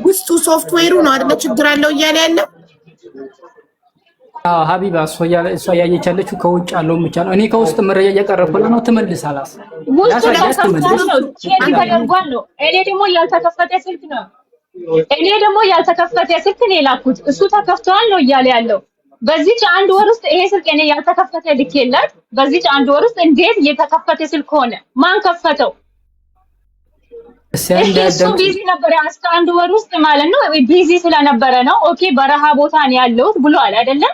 ውስጡ ሶፍትዌሩ ነው አይደለ ችግር አለው እያለ ያለው። አዎ ሀቢባ እሷ ያየች ያለችው ከውጭ አለው ብቻ ነው። እኔ ከውስጥ መረጃ እያቀረብኩላት ነው። ትመልሳላስ ውስጡ ተደርጓል ነው። እኔ ደግሞ ያልተከፈተ ስልክ ነው እኔ ደግሞ ያልተከፈተ ስልክ ነው የላኩት። እሱ ተከፍቷል ነው እያለ ያለው። በዚች አንድ ወር ውስጥ ይሄ ስልክ እኔ ያልተከፈተ ልኬለት፣ በዚች አንድ ወር ውስጥ እንዴት የተከፈተ ስልክ ሆነ? ማን ከፈተው? እሱ ቢዚ ነበረ እስከ አንድ ወር ውስጥ ማለት ነው። ቢዚ ስለነበረ ነው። ኦኬ በረሃ ቦታ ነው ያለሁት ብሏል አይደለም?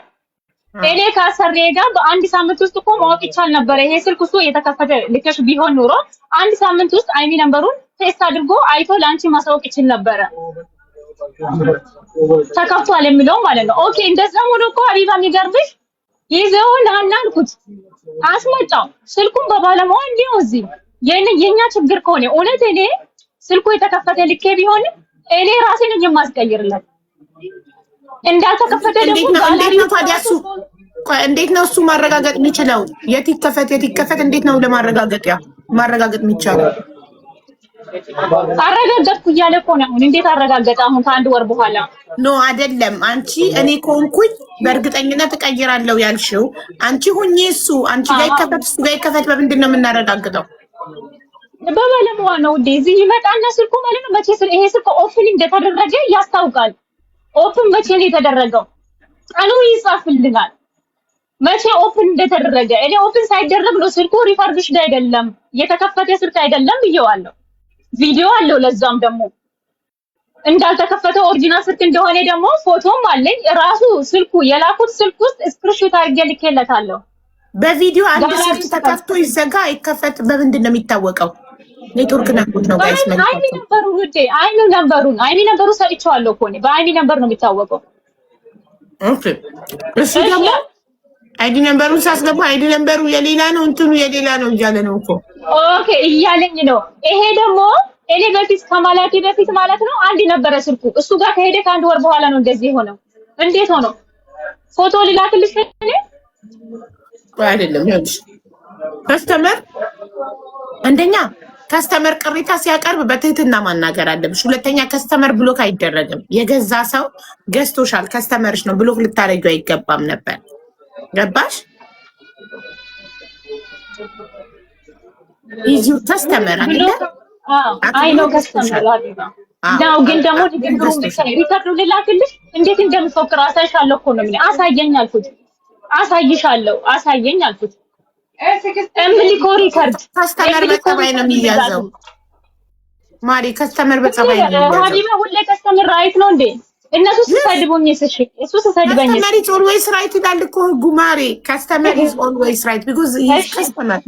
እኔ ካሰሬ ጋር በአንድ ሳምንት ውስጥ እኮ ማወቅ ይቻል ነበረ። ይሄ ስልክ እሱ የተከፈተ ልከሽ ቢሆን ኑሮ አንድ ሳምንት ውስጥ አይሚ ነምበሩን ቴስት አድርጎ አይቶ ለአንቺ ማሳወቅ ይችል ነበረ። ተከፍቷል የሚለው ማለት ነው። ኦኬ እንደዛ ሆኖ እኮ ሀቢባ የሚገርምሽ ይዘው ናና አልኩት፣ አስመጣው ስልኩን በባለሙያ እንዲሁ እዚህ የኛ ችግር ከሆነ እውነት እኔ ስልኩ የተከፈተ ልኬ ቢሆን እኔ ራሴ ነኝ የማስቀይርለት። እንዳልተከፈተ ደግሞ እንዴት ነው እሱ ማረጋገጥ የሚችለው? የት ይከፈት እንዴት ነው ለማረጋገጥ ማረጋገጥ የሚቻለው? አረጋገጥኩ እያለ እኮ ነው። አሁን እንዴት አረጋገጠ? አሁን ከአንድ ወር በኋላ ኖ አይደለም። አንቺ እኔ ኮንኩኝ በእርግጠኝነት እቀይራለሁ ያልሽው አንቺ ሁኚ። እሱ አንቺ ጋር ይከፈት እሱ ጋር ይከፈት በምንድን ነው የምናረጋግጠው? በባለሙያ ነው እንዴ? እዚህ ይመጣና ስልኩ ማለት ነው መቼ ይሄ ስልኩ ኦፕን እንደተደረገ ያስታውቃል። ኦፕን መቼ ነው የተደረገው? ቀኑ ይጻፍልናል መቼ ኦፕን እንደተደረገ። እኔ ኦፕን ሳይደረግ ነው ስልኩ ሪፈርቢሽድ አይደለም የተከፈተ ስልክ አይደለም ብየዋለሁ። ቪዲዮ አለው ለዛም ደግሞ እንዳልተከፈተ ኦሪጂናል ስልክ እንደሆነ ደግሞ ፎቶም አለኝ። ራሱ ስልኩ የላኩት ስልክ ውስጥ ስክሪንሾት አድርጌ ልኬለታለሁ። በቪዲዮ አንድ ስልክ ተከፍቶ ይዘጋ አይከፈት በምንድን ነው የሚታወቀው? ኔትወርክ ነክቶት ነው ጋይስ ማለት ነው። አይሚ ነበሩ ውዴ፣ አይሚ ነበሩ ሰጥቼዋለሁ እኮ እኔ በአይሚ ነበር ነው የሚታወቀው። ኦኬ እሱ ደግሞ አይዲ ነምበሩን ሳስገባ አይዲ ነምበሩ የሌላ ነው እንትኑ የሌላ ነው እያለ ነው እኮ። ኦኬ እያለኝ ነው። ይሄ ደግሞ እኔ በፊት ከማላቂ በፊት ማለት ነው አንድ ነበረ ስልኩ። እሱ ጋር ከሄደ ከአንድ ወር በኋላ ነው እንደዚህ የሆነው። እንዴት ሆኖ ፎቶ ልላክልሽ እኔ አይደለም ይኸውልሽ፣ ከስተመር አንደኛ ከስተመር ቅሬታ ሲያቀርብ በትህትና ማናገር አለብሽ። ሁለተኛ ከስተመር ብሎክ አይደረግም። የገዛ ሰው ገዝቶሻል፣ ከስተመርሽ ነው፣ ብሎክ ልታረጊው አይገባም ነበር። ገባሽ? ኢዚው ከስተመር አይደል? አይ ነው ከስተመር ነው። ግን ደግሞ ንግግሩን ሪከርዱ ልላክልሽ እንዴት እንደምፎክር አሳይሻለሁ እኮ ነው። ምን አሳየኝ አልኩት፣ አሳይሻለሁ አሳየኝ አልኩት። እምልኮ ሪከርድ ከስተመር በጸባይ ነው የሚያዘው ማሪ፣ ከስተመር በጸባይ ነው የሚያዘው። ሀቢባ ሁሌ ከስተመር ራይት ነው እንዴ? እነሱ ሲሰድቡኝ እሱ ሲሰድበኝ ከስተመር ኢዝ ኦልዌይስ ራይት ይላል እኮ ህጉ ማሪ። ከስተመር ኢዝ ኦልዌይስ ራይት ቢኮዝ ሂ ኢዝ ከስተመር።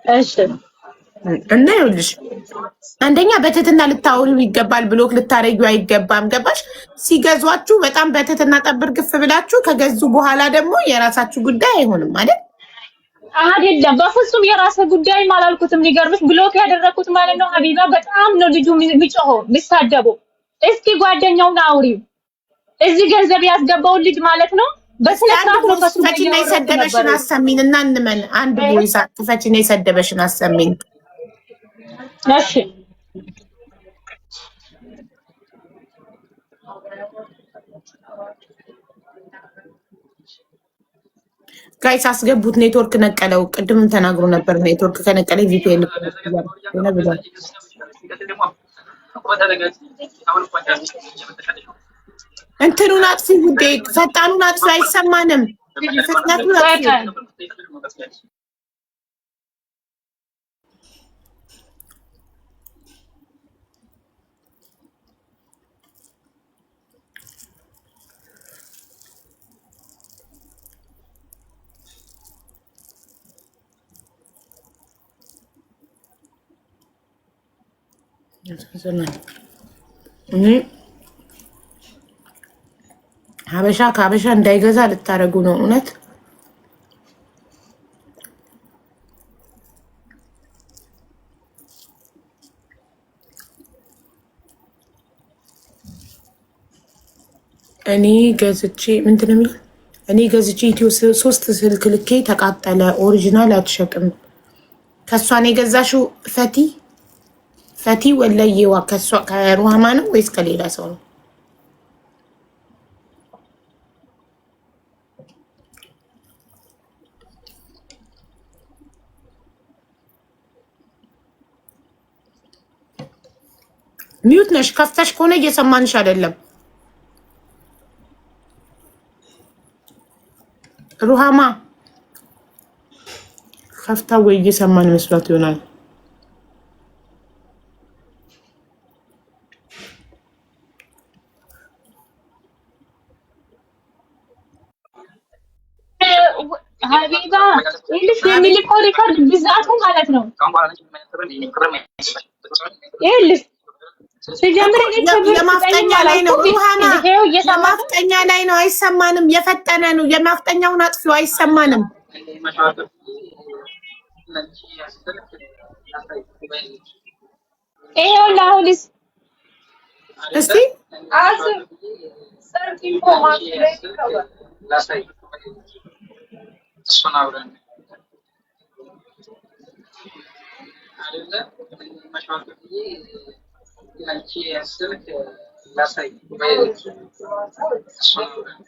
እሺ እና ይኸውልሽ አንደኛ በትህትና ልታወሪው ይገባል፣ ብሎክ ልታረጊው አይገባም። ገባሽ? ሲገዟችሁ በጣም በትህትና ጠብር ግፍ ብላችሁ ከገዙ በኋላ ደግሞ የራሳችሁ ጉዳይ አይሆንም አይደል? አይደለም በፍጹም የራሰ ጉዳይ አላልኩትም። ሊገርምሽ ብሎክ ያደረኩት ማለት ነው ሀቢባ በጣም ነው ልጁ የሚጮኸው የሚሳደበው። እስኪ ጓደኛውን አውሪው እዚህ ገንዘብ ያስገባውን ልጅ ማለት ነው በስለታት ነው ፈቺና የሰደበሽን አሰሚን እና እንመን አንድ ቦይሳ ፈቺና የሰደበሽን አሰሚን። እሺ ጋይስ አስገቡት። ኔትወርክ ነቀለው። ቅድምም ተናግሮ ነበር። ኔትወርክ ከነቀለ ቪፒኤን ብሏል። እንትኑን አጥፊ ውዴ፣ ፈጣኑን አጥፊ፣ አይሰማንም። ፍጥነቱን አጥፊ። ሀበሻ ከሀበሻ እንዳይገዛ ልታረጉ ነው። እውነት እኔ ገዝቼ ምንድን ነው የሚለው? እኔ ገዝቼ ኢትዮ 3 ስልክ ልኬ ተቃጠለ። ኦሪጂናል አትሸጥም። ከሷን የገዛሽው ፈቲ ወለየዋ ከሷ ከሩሃማ ነው ወይስ ከሌላ ሰው ነው? ሚውት ነሽ ከፍተሽ ከሆነ እየሰማንሽ አይደለም ሩሃማ ከፍታ ወይ እየሰማን መስሏት ይሆናል ሀቢባ ይልሽ የሚልከው ሪከርድ ብዛቱ ማለት ነው ይልሽ ሲጀምር የማፍጠኛ ላይ ነው ሩሃማ የማፍጠኛ ላይ ነው አይሰማንም የፈጠነ ነው የማፍጠኛውን አጥፊው አይሰማንም ይሄውላ አሁንስ እስቲ አስብ ሰርቲን ኮማንት ላይ ላሳይ እሱን አብረን አይደለ መሻወር አንቺ ስልክ ላሳይ እሱን አብረን